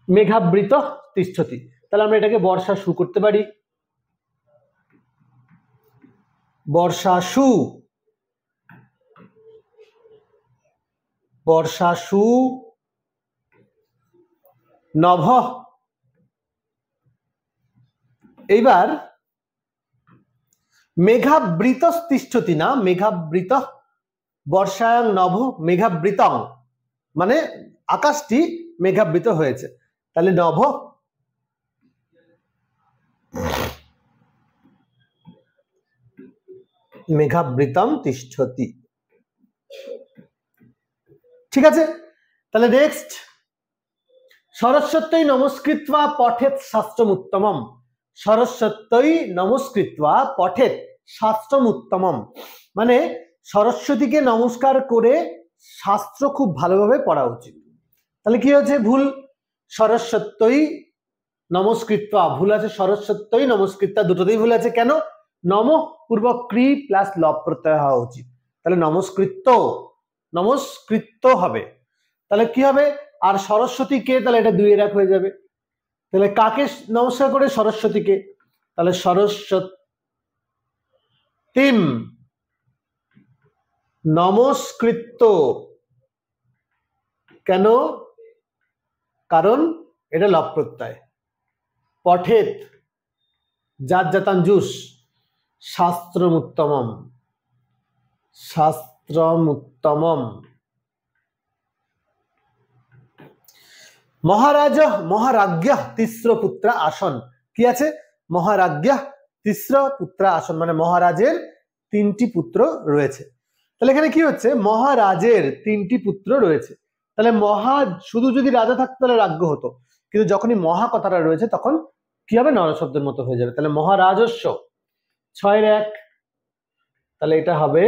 মেঘাবৃত তিষ্ঠতি, তাহলে আমরা এটাকে বর্ষাসু করতে পারি, বর্ষাসু, বর্ষাসু নভ। এইবার মেঘাবৃত তিষ্ঠতি না, মেঘাবৃত, বর্ষায়াং নভ মেঘাবৃতং, মানে আকাশটি মেঘাবৃত হয়েছে, তাহলে নভ মেঘাবৃতং তিষ্ঠতি, ঠিক আছে। তাহলে নেক্সট, সরস্বত্যই নমস্কৃত্বা পঠেত শাস্ত্রমুত্তমম, সরস্বত্যই নমস্কৃত্বা পঠেত শাস্ত্রমুত্তমম, মানে সরস্বতীকে নমস্কার করে শাস্ত্র খুব ভালোভাবে পড়া উচিত, তাহলে কি হয়েছে ভুল, সরস্বত্যই নমস্কৃত্বা ভুল আছে, সরস্বত্যই নমস্কৃত্বা দুটোতেই ভুল আছে, কেন, নম পূর্ব ক্রি প্লাস লব প্রত্যয় হওয়া উচিত, তাহলে নমস্কৃত্য, নমস্কৃত্য হবে, তাহলে কি হবে, আর সরস্বতী কে, তাহলে এটা দুইয়ের এক হয়ে যাবে, তাহলে কাকে নমস্কার করে, সরস্বতীকে, তাহলে সরস্বতীম নমস্কৃত্য, কেন, কারণ এটা লব প্রত্যয়, পঠেত জাত জাতাঞ্জুস শাস্ত্রমুত্তমম, শাস্ত্রমুত্তমম। মহারাজ মহারাজ্ঞা তিস্র পুত্রা আসন, কি আছে, মহারাজ্ঞা তিস্র পুত্রা আসন, মানে মহারাজের তিনটি পুত্র রয়েছে, তাহলে এখানে কি হচ্ছে, মহারাজের তিনটি পুত্র রয়েছে, তাহলে মহা শুধু যদি রাজা থাকতো তাহলে রাজ্ঞ হতো, কিন্তু যখনই মহা কথাটা রয়েছে তখন কি হবে, নরশব্দের মতো হয়ে যাবে, তাহলে মহারাজস্য, 6-এর 1, তাহলে এটা হবে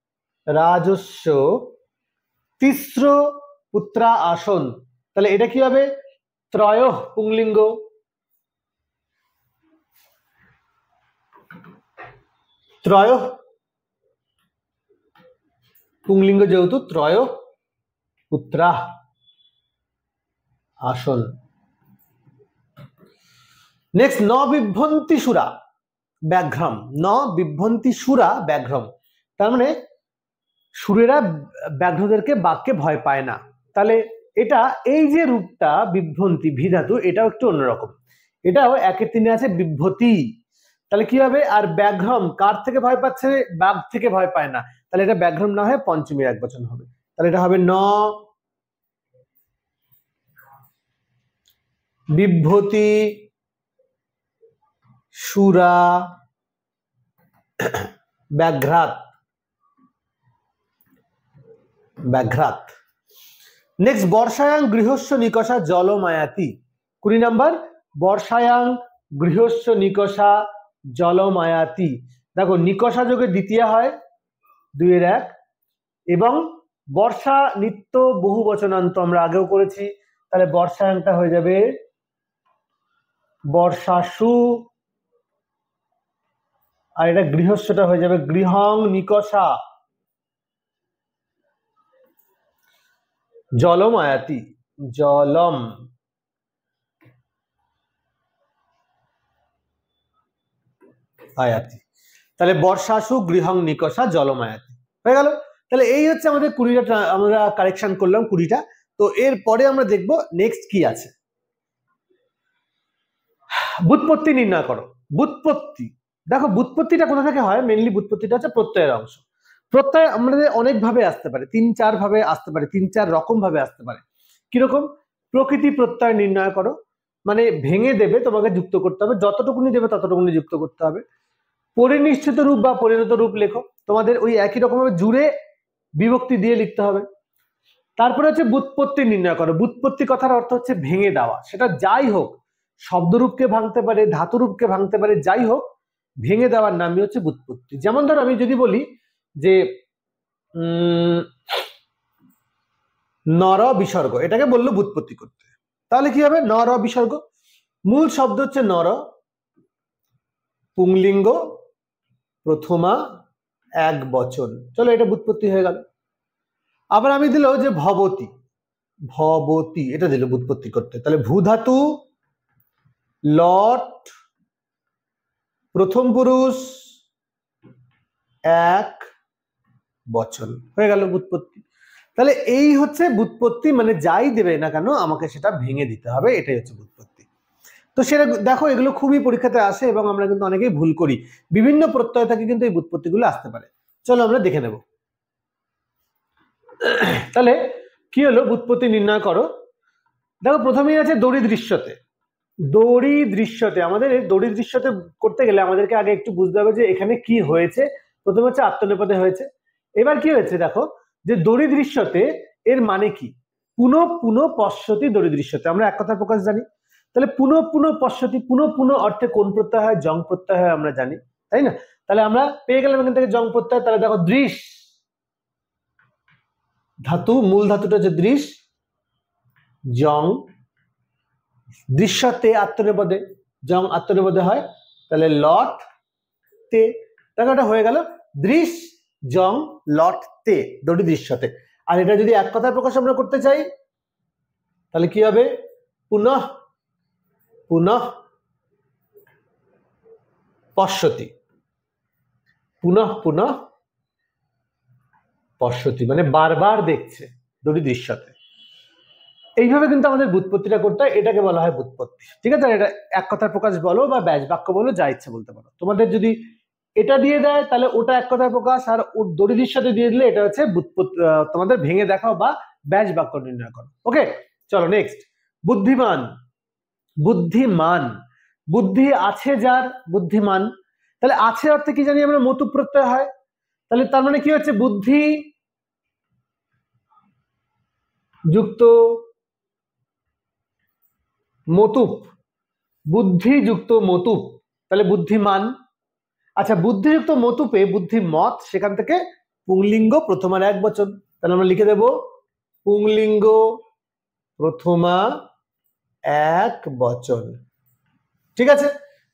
মহারাজস্য তিস্র পুত্রা আসন, তাহলে এটা কি হবে, ত্রয় পুংলিঙ্গ, ত্রয় পুংলিঙ্গ যেহেতু, ত্রয় পুত্রা আসন। নেক্সট, ন বিভ্রন্তি সুরা, ব্যাঘ্রম, ন বিভ্রন্তি সুরা ব্যাঘ্রম, তার মানে সুরেরা ব্যাঘ্রদেরকে বাঘকে ভয় পায় না। তাহলে এটা এই যে রূপটা বিভ্রন্তি ভি ধাতু, এটাও একটু অন্যরকম, এটাও একের তিনে আছে বিভ্রতি। তাহলে কি হবে, আর ব্যাঘ্রম কার থেকে ভয় পাচ্ছে, বাঘ থেকে ভয় পায় না, তাহলে এটা ব্যাঘ্রম না হয়ে পঞ্চমীর একবচন হবে, তাহলে এটা হবে ন বিভ্রতি সুরা ব্যাঘ্রাত, ব্যাঘ্রাত। নেক্সট, বর্ষায়াং গৃহস্য নিকষা জলমায়াতি। 20 নাম্বার, বর্ষায়াং গৃহস্য নিকষা জলমায়াতি। দেখো নিকষা যোগে দ্বিতীয় হয় 2 এর 1, এবং বর্ষা নিত্য বহু বচনান্ত আমরা আগেও করেছি, তাহলে বর্ষায়াংটা হয়ে যাবে বর্ষাসু, আর এটা গৃহস্যটা হয়ে যাবে গৃহং নিকষা জলম আয়াতি, জলম আয়াতি। তাহলে বর্ষাসু গৃহং নিকষা জলম আয়াতি হয়ে গেল। তাহলে এই হচ্ছে আমাদের 20টা আমরা কারেকশন করলাম 20টা। তো এরপরে আমরা দেখব নেক্সট কি আছে। বুৎপত্তি নির্ণয় করো। বুৎপত্তি, দেখো বুৎপত্তিটা কোথা থেকে হয়, মেইনলি বুৎপত্তিটা হচ্ছে প্রত্যয়ের অংশ। প্রত্যয় আমাদের অনেক ভাবে আসতে পারে, 3-4 ভাবে আসতে পারে, 3-4 রকম ভাবে আসতে পারে। কিরকম, প্রকৃতি প্রত্যয় নির্ণয় করো, মানে ভেঙে দেবে, তোমাকে যুক্ত করতে হবে, যতটুকুনি দেবে ততটুকুনি যুক্ত করতে হবে। পরিনিষ্ঠিত রূপ বা পরিণত রূপ লেখো, তোমাদের ওই একই রকম ভাবে জুড়ে বিভক্তি দিয়ে লিখতে হবে। তারপরে হচ্ছে বুৎপত্তি নির্ণয় করো। বুৎপত্তি কথার অর্থ হচ্ছে ভেঙে দেওয়া, সেটা যাই হোক, শব্দরূপকে ভাঙতে পারে, ধাতুরূপকে ভাঙতে পারে, যাই হোক ভেঙে দেওয়ার নামই হচ্ছে বুৎপত্তি। যেমন ধরো আমি যদি বলি যে নর বিসর্গ, এটাকে বললো বুৎপত্তি করতে, তাহলে কি হবে, নর বিসর্গ, মূল শব্দ হচ্ছে নর, পুংলিঙ্গ, প্রথমা এক বচন, চলো এটা বুৎপত্তি হয়ে গেল। আবার আমি দিল যে ভবতি, ভবতি এটা দিল বুৎপত্তি করতে, তাহলে ভূ ধাতু লট প্রথম পুরুষ এক বচন হয়ে গেল বুৎপত্তি। তাহলে এই হচ্ছে বুৎপত্তি, মানে যাই দেবে না কেন আমাকে সেটা ভেঙে দিতে হবে, এটাই হচ্ছে বুৎপত্তি। তো সেটা দেখো এগুলো খুবই পরীক্ষাতে আসে এবং আমরা কিন্তু অনেকেই ভুল করি, বিভিন্ন প্রত্যয় থেকে কিন্তু এই বুৎপত্তিগুলো আসতে পারে। চলো আমরা দেখে নেব। তাহলে কি হলো, বুৎপত্তি নির্ণয় করো। দেখো প্রথমেই আছে দরিদৃশ্যতে। দরিদৃশ্যতে, আমাদের দরিদৃশ্যতে করতে গেলে আমাদেরকে আগে একটু বুঝতে হবে যে এখানে কি হয়েছে। প্রথমে হচ্ছে আত্মনেপদে হয়েছে, এবার কি হয়েছে দেখো যে দরিদৃশ্যতে এর মানে কি, পুনঃ পুনঃ পশ্যতি দরিদৃশ্যতে, আমরা এক কথা প্রকাশ জানি। তাহলে পুনঃ পুনঃ পশ্যতি, পুনঃ পুনঃ অর্থে কোন প্রত্যয় হয়, জং প্রত্যয় হয় আমরা জানি, তাই না? তাহলে আমরা পেয়ে গেলাম এখান থেকে জং প্রত্যয়। তাহলে দেখো দৃশ ধাতু, মূল ধাতুটা হচ্ছে দৃশ, জং, দৃশ্যতে আত্মনেপদে, জং আত্মনেপদে হয়, তাহলে লট তে, দেখো এটা হয়ে গেল দৃশ জং লট তে দরিদৃশ্যতে। আর এটা যদি এক কথায় প্রকাশ আমরা করতে চাই তাহলে কি হবে, পুনঃ পুনঃ পশ্যতি, পুনঃ পুনঃ পশ্যতি মানে বারবার দেখছে দরিদৃশ্যতে। এইভাবে কিন্তু আমাদের বুৎপত্তিটা করতে হয়, এটাকে বলা হয় বুৎপত্তি, ঠিক আছে? এটা এক কথার প্রকাশ বলো বা ব্যাস বাক্য বলো, যা ইচ্ছা বলতে পারো। তোমাদের যদি এটা দিয়ে দেয় তাহলে ওটা এক কথার প্রকাশ, আর দরিদৃশ্যতে দিয়ে দিলে এটা হচ্ছে বুৎপত্তি, তোমাদের ভেঙে দেখাও বা ব্যাস বাক্য নির্ণয় করো। ওকে চলো নেক্সট, বুদ্ধিমান। বুদ্ধিমান, বুদ্ধি আছে যার বুদ্ধিমান, তাহলে আছে অর্থে কি জানি আমরা, মতু প্রত্যয় হয়, তাহলে তার মানে কি হচ্ছে, বুদ্ধি যুক্ত মতুপ, বুদ্ধি যুক্ত মতুপ, তাহলে বুদ্ধিমান। আচ্ছা বুদ্ধিযুক্ত মতুপে বুদ্ধিমত, সেখান থেকে পুংলিঙ্গ প্রথমার এক বচন, তাহলে আমরা লিখে দেব পুংলিঙ্গ প্রথমা এক বচন, ঠিক আছে?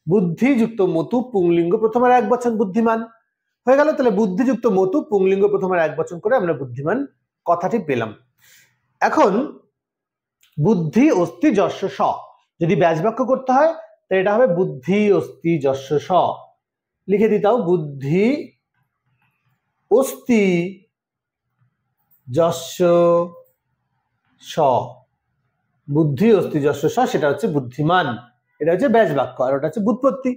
বুদ্ধিযুক্ত মতুপ পুংলিঙ্গ প্রথমার এক বচন, বুদ্ধিমান হয়ে গেল। তাহলে বুদ্ধিযুক্ত মতুপ পুংলিঙ্গ প্রথমার এক বচন করে আমরা বুদ্ধিমান কথাটি পেলাম। এখন বুদ্ধি অস্তি যস্য স, যদি ব্যাস বাক্য করতে হয় তাহলে এটা হবে বুদ্ধি অস্তি যস্য স, লিখে দিতাও বুদ্ধি অস্তি যস্য স, বুদ্ধি অস্তি যস্য স, সেটা হচ্ছে বুদ্ধিমান, এটা হচ্ছে ব্যাস বাক্য, আর ওটা হচ্ছে ব্যুৎপত্তি।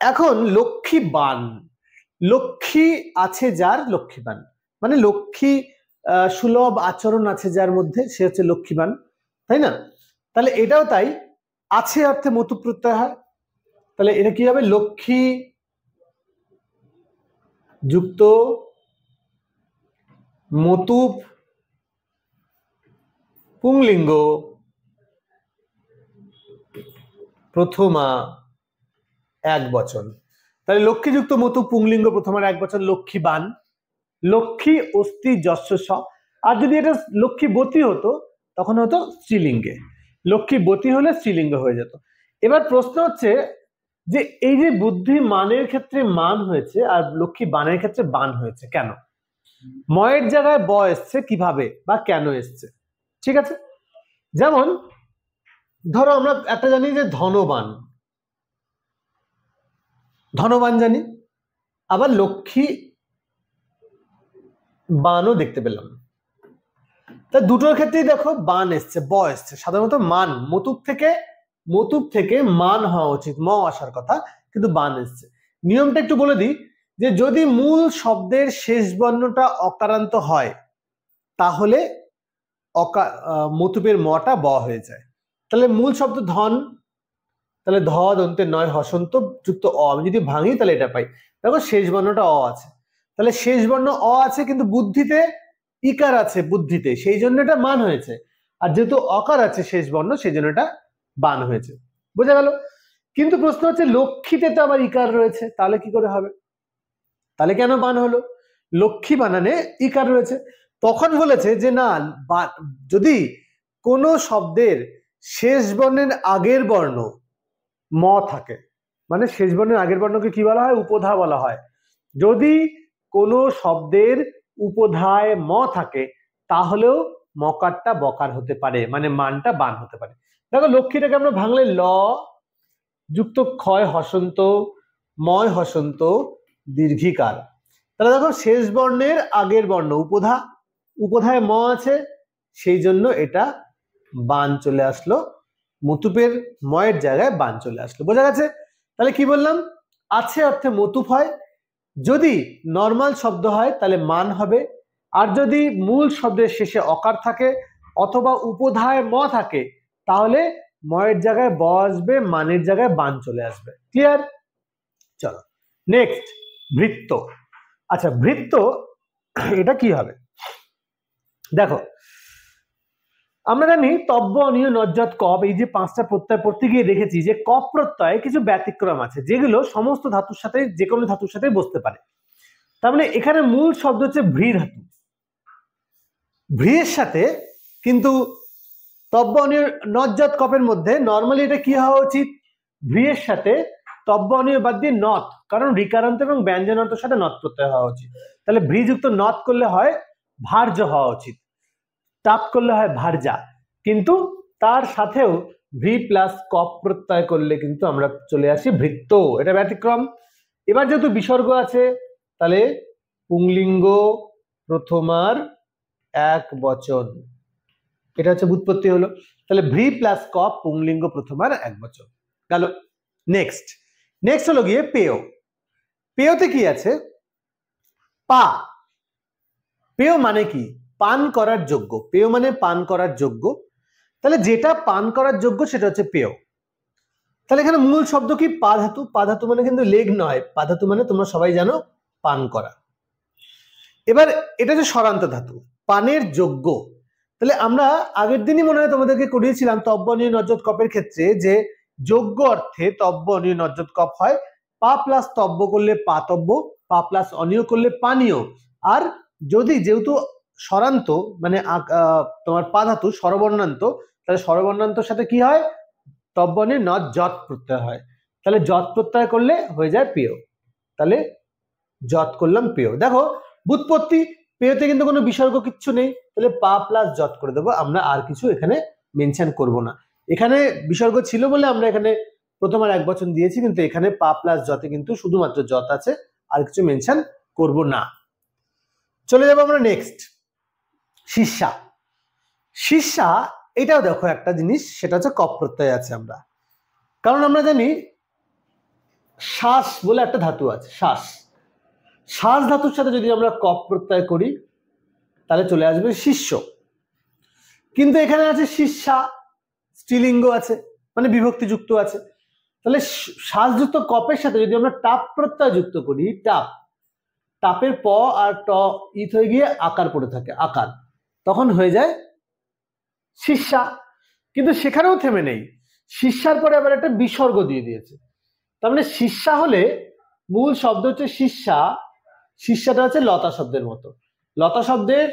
এখন লক্ষ্মীবান, লক্ষ্মী আছে যার লক্ষ্মীবান, মানে লক্ষ্মী সুলভ আচরণ আছে যার মধ্যে, সে হচ্ছে লক্ষ্মীবান, তাই না? তাহলে এটাও তাই, আছে অর্থে মতু প্রত্যয় হয়, তাহলে এটা কি হবে? লক্ষ্মী যুক্ত মতুপ পুংলিঙ্গ প্রথমা এক বচন। তাহলে লক্ষ্মীযুক্ত মতু পুংলিঙ্গ প্রথমার এক বচন লক্ষ্মীবান, লক্ষ্মী অস্তি যস্য স। আর যদি এটা লক্ষ্মীবতী হতো তখন হতো স্ত্রীলিঙ্গে, লক্ষ্মীবতী হলে স্ত্রীলিঙ্গ হয়ে যেত। এবার প্রশ্ন হচ্ছে যে এই যে বুদ্ধিমানের ক্ষেত্রে মান হয়েছে আর লক্ষ্মী বানের ক্ষেত্রে বান হয়েছে কেন? ময়ের জায়গায় ব এসছে কিভাবে বা কেন এসছে? ঠিক আছে, যেমন ধরো আমরা একটা জানি যে ধনবান, ধনবান জানি, আবার লক্ষ্মী বানও দেখতে পেলাম, তা দুটোর ক্ষেত্রেই দেখো বান এসছে, ব এসছে। সাধারণত মান মতুপ থেকে মান হওয়া উচিত, ম আসার কথা, কিন্তু বান এসছে। নিয়মটা একটু বলে দিই, যে যদি মূল শব্দের শেষ বর্ণটা অকারান্ত হয় তাহলে মতুপের মটা ব হয়ে যায়। তাহলে মূল শব্দ ধন, তাহলে ধ দন্তে নয় হসন্ত যুক্ত অ, আমি যদি ভাঙি তাহলে এটা পাই। দেখো শেষ বর্ণটা অ আছে, তাহলে শেষ বর্ণ অ আছে কিন্তু বুদ্ধিতে ইকার আছে, বুদ্ধিতে, সেই জন্য এটা মান হয়েছে। আর যেহেতু অকার আছে শেষ বর্ণ, সেই জন্য এটা বান হয়েছে। বোঝা গেল? কিন্তু প্রশ্ন হচ্ছে লক্ষ্মীতে তো আবার ইকার রয়েছে, তাহলে কি করে হবে? তাহলে কেন বান হলো? লক্ষ্মী বানানে ইকার রয়েছে। তখন বলেছে যে না, যদি কোনো শব্দের শেষ বর্ণের আগের বর্ণ ম থাকে, মানে শেষ বর্ণের আগের বর্ণকে কি বলা হয়? উপধা বলা হয়। যদি কোনো শব্দের উপধায় ম থাকে তাহলেও মকারটা বকার হতে পারে, মানে মানটা বান হতে পারে। দেখো লক্ষ্মীটাকে আমরা ভাঙলে ল যুক্ত ক্ষয় হসন্ত, ময় হসন্ত দীর্ঘিকার। তাহলে দেখো শেষ বর্ণের আগের বর্ণ উপধা, উপধায় ম আছে, সেই জন্য এটা বান চলে আসলো, মতুপের ময়ের জায়গায় বান চলে আসলো। বোঝা গেছে? তাহলে কি বললাম? আছে অর্থে মতুপ হয়, যদি নর্মাল শব্দ হয় তাহলে মান হবে, আর যদি মূল শব্দের শেষে অকার থাকে অথবা উপধায় ম থাকে তাহলে ময়ের জায়গায় ব আসবে, মানের জায়গায় বান চলে আসবে। ক্লিয়ার? চলো নেক্সট, বৃত্ত। আচ্ছা বৃত্ত এটা কি হবে? দেখো আমরা জানি তব্য অনিয় নজ্জাত কপ, এই যে পাঁচটা প্রত্যয় পড়তে গিয়ে দেখেছি যে কপ প্রত্যয়ে কিছু ব্যতিক্রম আছে, যেগুলো সমস্ত ধাতুর সাথে, যে কোনো ধাতুর সাথে বসতে পারে। তার মানে এখানে মূল শব্দ হচ্ছে ভ্রী ধাতু, ভ্রীর সাথে কিন্তু তব্য অনিয় নজ্জাত কপের মধ্যে নর্মালি এটা কি হওয়া উচিত? ভ্রীর সাথে তব্য অনিয় বাদ দিয়ে নথ, কারণ রিকারান্ত এবং ব্যঞ্জনান্তের সাথে নথ প্রত্যয় হওয়া উচিত। তাহলে ভ্রীযুক্ত নথ করলে হয় ভার্য হওয়া উচিত, তাপ করলে হয় ভার্যা, কিন্তু তার সাথেও ভি প্লাস কপ প্রত্যয় করলে কিন্তু আমরা চলে আসি বৃত্ত, এটা ব্যতিক্রম। এবার যেহেতু বিসর্গ আছে তাহলে পুংলিঙ্গ প্রথমার এক বচন, এটা হচ্ছে ব্যুৎপত্তি হলো। তাহলে ভি প্লাস কপ পুংলিঙ্গ প্রথমার এক বচন গেল। নেক্সট নেক্সট হলো গিয়ে পেয়। পেয়তে কি আছে? পা। পেয় মানে কি? পান করার যোগ্য, পেয় মানে পান করার যোগ্য। তাহলে যেটা পান করার যোগ্য সেটা হচ্ছে পেয়। তাহলে এখানে মূল শব্দ কি? পা ধাতু। পা ধাতু মানে কিন্তু লেগ নয়, পা ধাতু মানে তোমরা সবাই জানো পান করা। এবার এটা হচ্ছে স্বরান্ত ধাতু, পানের যোগ্য। তাহলে আমরা আগের দিনই মনে হয় তোমাদেরকে করিয়েছিলাম তব্য অনিয় নজ্জাত কপের ক্ষেত্রে যে যোগ্য অর্থে তব্য অনিয় নজ্জাত কপ হয়, পা প্লাস তব্য করলে পাতব্য, পা প্লাস অনিয় করলে পানীয়। আর যদি যেহেতু স্বরান্ত মানে তোমার পা ধাতু স্বরবর্ণান্ত, তাহলে স্বরবর্ণান্তর সাথে কি হয়? তব্য অনিয় নজ্জত প্রত্যয় হয়, তাহলে যত প্রত্যয় করলে হয়ে যায় পেয়, তাহলে যত করলাম পেয়। দেখো ব্যুৎপত্তি, পেয়তে কিন্তু কোনো বিসর্গ কিচ্ছু নেই, তাহলে পা প্লাস যত করে দেবো, আমরা আর কিছু এখানে মেনশন করব না। এখানে বিসর্গ ছিল বলে আমরা এখানে প্রথম আর এক বচন দিয়েছি, কিন্তু এখানে পা প্লাস যতে কিন্তু শুধুমাত্র যত আছে, আর কিছু মেনশন করব না। চলে যাবো আমরা নেক্সট, শিষ্যা। শিষ্যা এটাও দেখো একটা জিনিস, সেটা হচ্ছে কপ প্রত্যয় আছে আমরা, কারণ আমরা জানি শ্বাস বলে একটা ধাতু আছে, শ্বাস। শ্বাস ধাতুর সাথে যদি আমরা কপ প্রত্যয় করি তাহলে চলে আসবে শিষ্য। কিন্তু এখানে আছে শিষ্যা, স্ত্রীলিঙ্গ আছে, মানে বিভক্তি যুক্ত আছে। তাহলে শ্বাসযুক্ত কপের সাথে যদি আমরা টাপ প্রত্যয় যুক্ত করি, টাপ, টাপের প আর ট ইত হয়ে গিয়ে আকার পড়ে থাকে, আকার, তখন হয়ে যায় শিষ্যা। কিন্তু সেখানেও থেমে নেই, শিষ্যার পরে আবার একটা বিসর্গ দিয়ে দিয়েছে। তার মানে শিষ্যা হলে মূল শব্দ হচ্ছে শিষ্যা, শিষ্যাটা হচ্ছে লতা শব্দের মতো। লতা শব্দের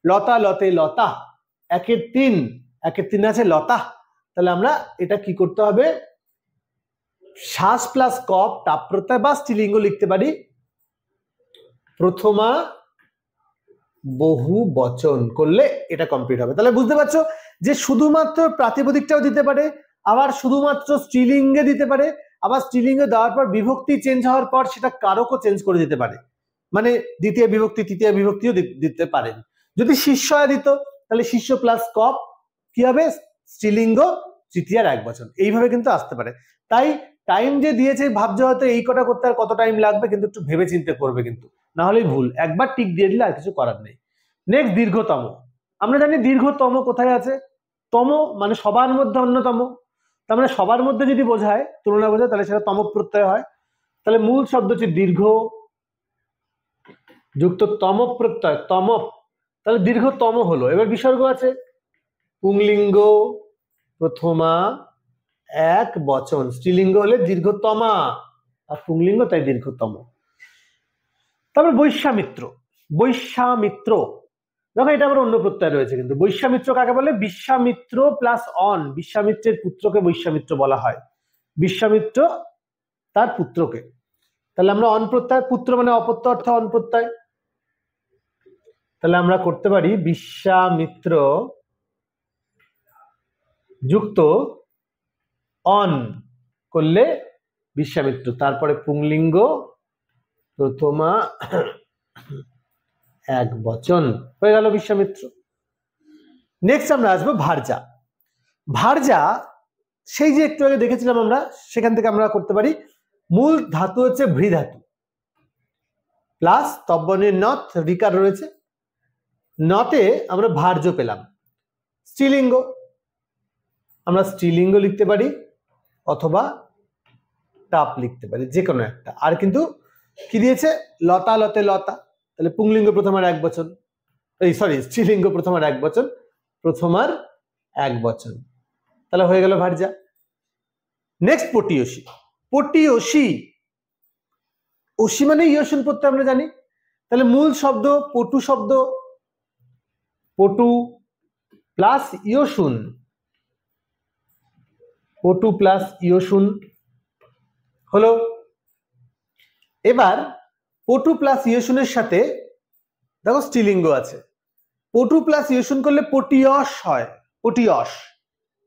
লতা, লতে, লতা, একের তিন, একের তিন আছে লতা। তাহলে আমরা এটা কি করতে হবে, শ্বাস প্লাস কপ টাপ প্রত্যয় বা স্ত্রীলিঙ্গ লিখতে পারি, প্রথমা বহু বচন করলে এটা কমপ্লিট হবে। তাহলে বুঝতে পারছো যে শুধুমাত্র প্রাতিপদিকটাও দিতে পারে, আবার শুধুমাত্র স্ত্রীলিঙ্গে দিতে পারে, আবার স্ত্রীলিঙ্গে দেওয়ার পর বিভক্তি চেঞ্জ হওয়ার পর সেটা কারকও চেঞ্জ করে দিতে পারে, মানে দ্বিতীয় বিভক্তি তৃতীয় বিভক্তিও দিতে পারেন। যদি শিষ্যয়া দিত তাহলে শিষ্য প্লাস কপ কি হবে, স্ত্রীলিঙ্গ তৃতীয়ার এক বচন, এইভাবে কিন্তু আসতে পারে। তাই টাইম যে দিয়েছে ভাবছে হয়তো এই কটা করতে আর কত টাইম লাগবে, কিন্তু একটু ভেবে চিন্তে করবে, কিন্তু না হলেই ভুল, একবার টিক দিয়ে দিলে আর কিছু করার নেই। নেক্সট দীর্ঘতম। আমরা জানি দীর্ঘতম কোথায় আছে, তম মানে সবার মধ্যে অন্যতম, তার মানে সবার মধ্যে যদি বোঝায়, তুলনা বোঝায়, তাহলে সেটা তম প্রত্যয় হয়। তাহলে মূল শব্দ হচ্ছে দীর্ঘ যুক্ত তম প্রত্যয়, তম, তাহলে দীর্ঘতম হলো। এবার বিসর্গ আছে, পুংলিঙ্গ প্রথমা এক বচন, স্ত্রীলিঙ্গ হলে দীর্ঘতমা, আর পুংলিঙ্গ তাই দীর্ঘতম। তারপর বৈশ্বামিত্র। বৈশ্বামিত্র দেখো এটা আবার অন্য প্রত্যয় রয়েছে, কিন্তু বৈশ্বামিত্র কাকে বলে, বিশ্বামিত্র প্লাস অন, বিশ্বামিত্রের পুত্রকে বৈশ্বামিত্র বলা হয়, বিশ্বামিত্র তার পুত্রকে। তাহলে আমরা অন প্রত্যয়, পুত্র মানে অপত্য অর্থ অন প্রত্যয়, তাহলে আমরা করতে পারি বিশ্বামিত্র যুক্ত অন করলে বিশ্বামিত্র, তারপরে পুংলিঙ্গ প্রথমা এক বচন, হয়ে গেল বিশ্বামিত্র। নেক্সট আমরা আসবো ভার্যা। ভার্যা সেই যে একটু আগে দেখেছিলাম আমরা, সেখান থেকে আমরা করতে পারি, মূল ধাতু হচ্ছে ভৃ ধাতু প্লাস তব্বনের নথ, রিকার রয়েছে, নতে আমরা ভার্য পেলাম, স্ত্রীলিঙ্গ, আমরা স্ত্রীলিঙ্গ লিখতে পারি অথবা টাপ লিখতে পারি, যে কোনো একটা। আর কিন্তু কি দিয়েছে, লতা, লতে, লতা, তাহলে পুংলিঙ্গ প্রথমার এক বচন, এই সরি স্ত্রীলিঙ্গ প্রথমার এক বচন, প্রথমার এক বচন, তাহলে হয়ে গেল ভার্যা। নেক্সট পটিয়সী। পটিয়সী, অসি মানে ইয়সুন প্রত্যয় আমরা জানি, তাহলে মূল শব্দ পটু শব্দ, পটু প্লাস ইয়সুন, পটু প্লাস ইয়সুন হলো। এবার পটু প্লাস ইয়সুনের সাথে দেখো স্ত্রীলিঙ্গ আছে, পটু প্লাস ইয়সুন করলে পটিয়স হয়, পটিয়স,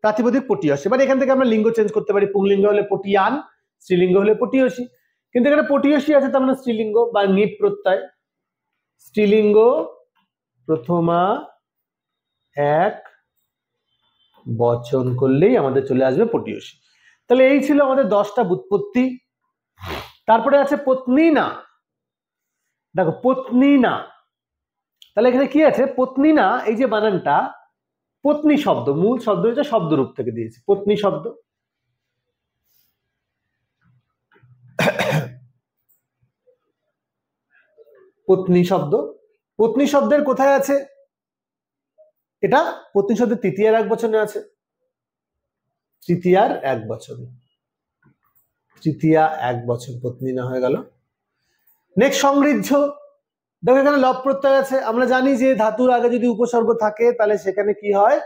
প্রাতিপদিক পটিয়স। এবার এখান থেকে আমরা লিঙ্গ চেঞ্জ করতে পারি, পুংলিঙ্গ হলে পটিয়ান, স্ত্রীলিঙ্গ হলে পটিয়সী, কিন্তু এখানে পটিয়সী আছে, তার মানে স্ত্রীলিঙ্গ বা নিপ প্রত্যয়, স্ত্রীলিঙ্গ প্রথমা এক বচন করলেই আমাদের চলে আসবে পটিয়সী। তাহলে এই ছিল আমাদের 10টা ব্যুৎপত্তি। তারপরে আছে পত্নী না। দেখো পত্নী না, তাহলে এখানে কি আছে, পত্নী না, এই যে বানানটা, পত্নী শব্দ, মূল শব্দ হচ্ছে শব্দরূপ থেকে দিয়েছে, পত্নী শব্দ, পত্নী শব্দ, পত্নী শব্দের কোথায় আছে, এটা পত্নী শব্দের তৃতীয়ার এক বচনে আছে, তৃতীয়ার এক বচন, তৃতীয়া এক বচন পত্নী না হয়ে গেল। নেক্সট সমৃদ্ধ। দেখো এখানে লব প্রত্যয় আছে, আমরা জানি যে ধাতুর আগে যদি উপসর্গ থাকে তাহলে সেখানে কি হয়,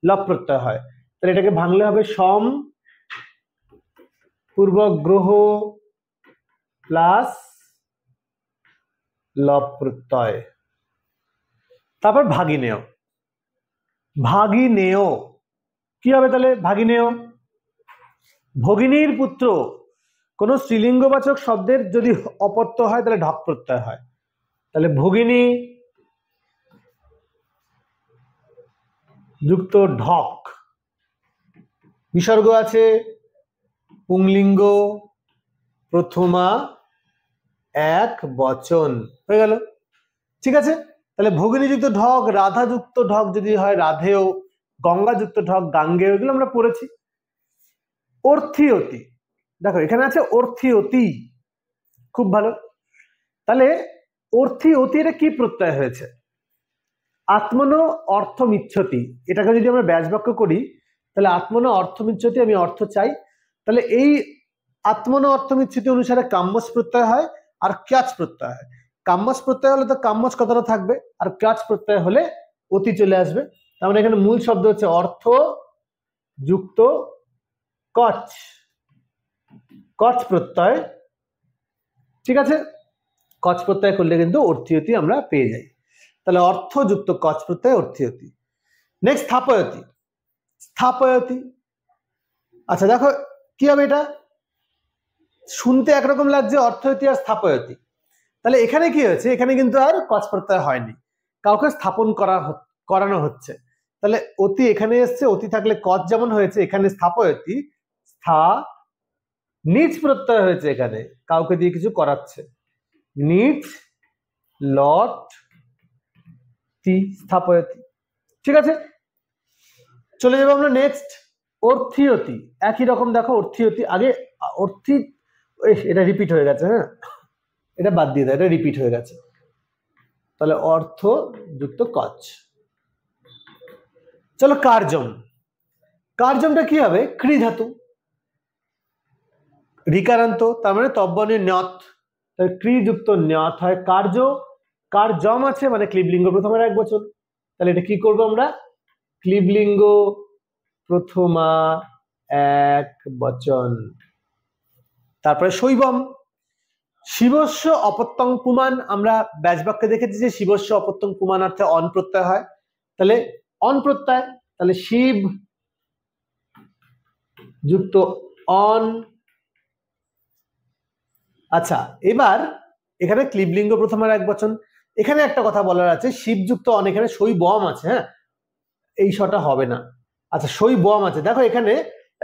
লব প্রত্যয় হয়, তাহলে এটাকে ভাঙলে হবে সম পূর্বগ্রহ প্লাস লব প্রত্যয়। তারপর ভাগিনেয়। ভাগিনেয় কি হবে, তাহলে ভাগিনেয় ভগিনীর পুত্র, কোন স্ত্রীলিঙ্গবাচক শব্দের যদি অপত্যয় হয় তাহলে ঢক প্রত্যয় হয়। তাহলে ভগিনী যুক্ত ঢক, বিসর্গ আছে, পুংলিঙ্গ প্রথমা এক বচন, হয়ে গেল। ঠিক আছে, তাহলে ভগিনী যুক্ত ঢক, রাধা যুক্ত ঢক যদি হয় রাধেয়, গঙ্গা যুক্ত ঢক গাঙ্গেয়, এগুলো আমরা পড়েছি। অর্থিয়তি, দেখো এখানে আছে অর্থিয়তি, খুব ভালো। তাহলে অর্থিয়তি এটা কি প্রত্যয় হয়েছে? আত্মন অর্থমিচ্ছতি, এটাকে যদি আমরা ব্যাসবাক্য করি তাহলে আত্মন অর্থমিচ্ছতি, আমি অর্থ চাই, তাহলে এই আত্মন অর্থমিচ্ছতি অনুসারে কাম্যস প্রত্যয় হয় আর ক্যাচ প্রত্যয় হয়। কাম্যস প্রত্যয় হলে তো কাম্যস কথাটা থাকবে, আর ক্যাচ প্রত্যয় হলে অতি চলে আসবে। তার মানে এখানে মূল শব্দ হচ্ছে অর্থ যুক্ত কচ, কচ প্রত্যয়। ঠিক আছে, কচ প্রত্যয় করলে কিন্তু অর্থিয়তি আমরা পেয়ে যাই। তাহলে অর্থ যুক্ত কচ প্রত্যয় অর্থিয়তি। নেক্সট স্থাপয়তি, স্থাপয়তি। আচ্ছা দেখো কি হবে, এটা শুনতে একরকম লাগছে অর্থয়তি আর স্থাপয়তি, তাহলে এখানে কি হয়েছে, এখানে কিন্তু আর কচ প্রত্যয় হয়নি, কাউকে স্থাপন করানো হচ্ছে। তাহলে অতি এখানে এসছে, অতি থাকলে কচ যেমন হয়েছে, এখানে স্থাপয়তি, স্থা নিচ প্রত্যয় হয়েছে, এখানে কাউকে দিয়ে কিছু করাচ্ছে, নিচ লট তি স্থাপয়তি। ঠিক আছে, চলে যাবো আমরা নেক্সট অর্থিয়তি। একই রকম দেখো অর্থিয়তি, আগে অর্থি, এটা রিপিট হয়ে গেছে, হ্যাঁ এটা বাদ দিয়ে দাও, এটা রিপিট হয়ে গেছে। তাহলে অর্থ যুক্ত কচ। চলো কার্যম, কার্যমটা কি হবে, ক্রি ধাতু, রিকারান্ত, তার মানে তব্বনে ন্যত, তাহলে ক্রি যুক্ত ন্যত হয় কার্য। কার্যম আছে মানে ক্লিবলিঙ্গ প্রথমার এক বচন, তাহলে এটা কি করবো আমরা, ক্লিবলিঙ্গ প্রথমা এক বচন। তারপরে শৈবম, শিবস্য অপত্যং পুমান, আমরা ব্যাসবাক্যে দেখেছি যে শিবস্য অপত্যং পুমান অর্থে অন প্রত্যয় হয়, তাহলে অন প্রত্যয়, তাহলে শিব যুক্ত অন। আচ্ছা এবার এখানে ক্লিবলিঙ্গ প্রথমার এক বচন, এখানে একটা কথা বলার আছে, শিবযুক্ত অন, এখানে শৈবম আছে, হ্যাঁ এই শটা হবে না। আচ্ছা শৈবম আছে, দেখো এখানে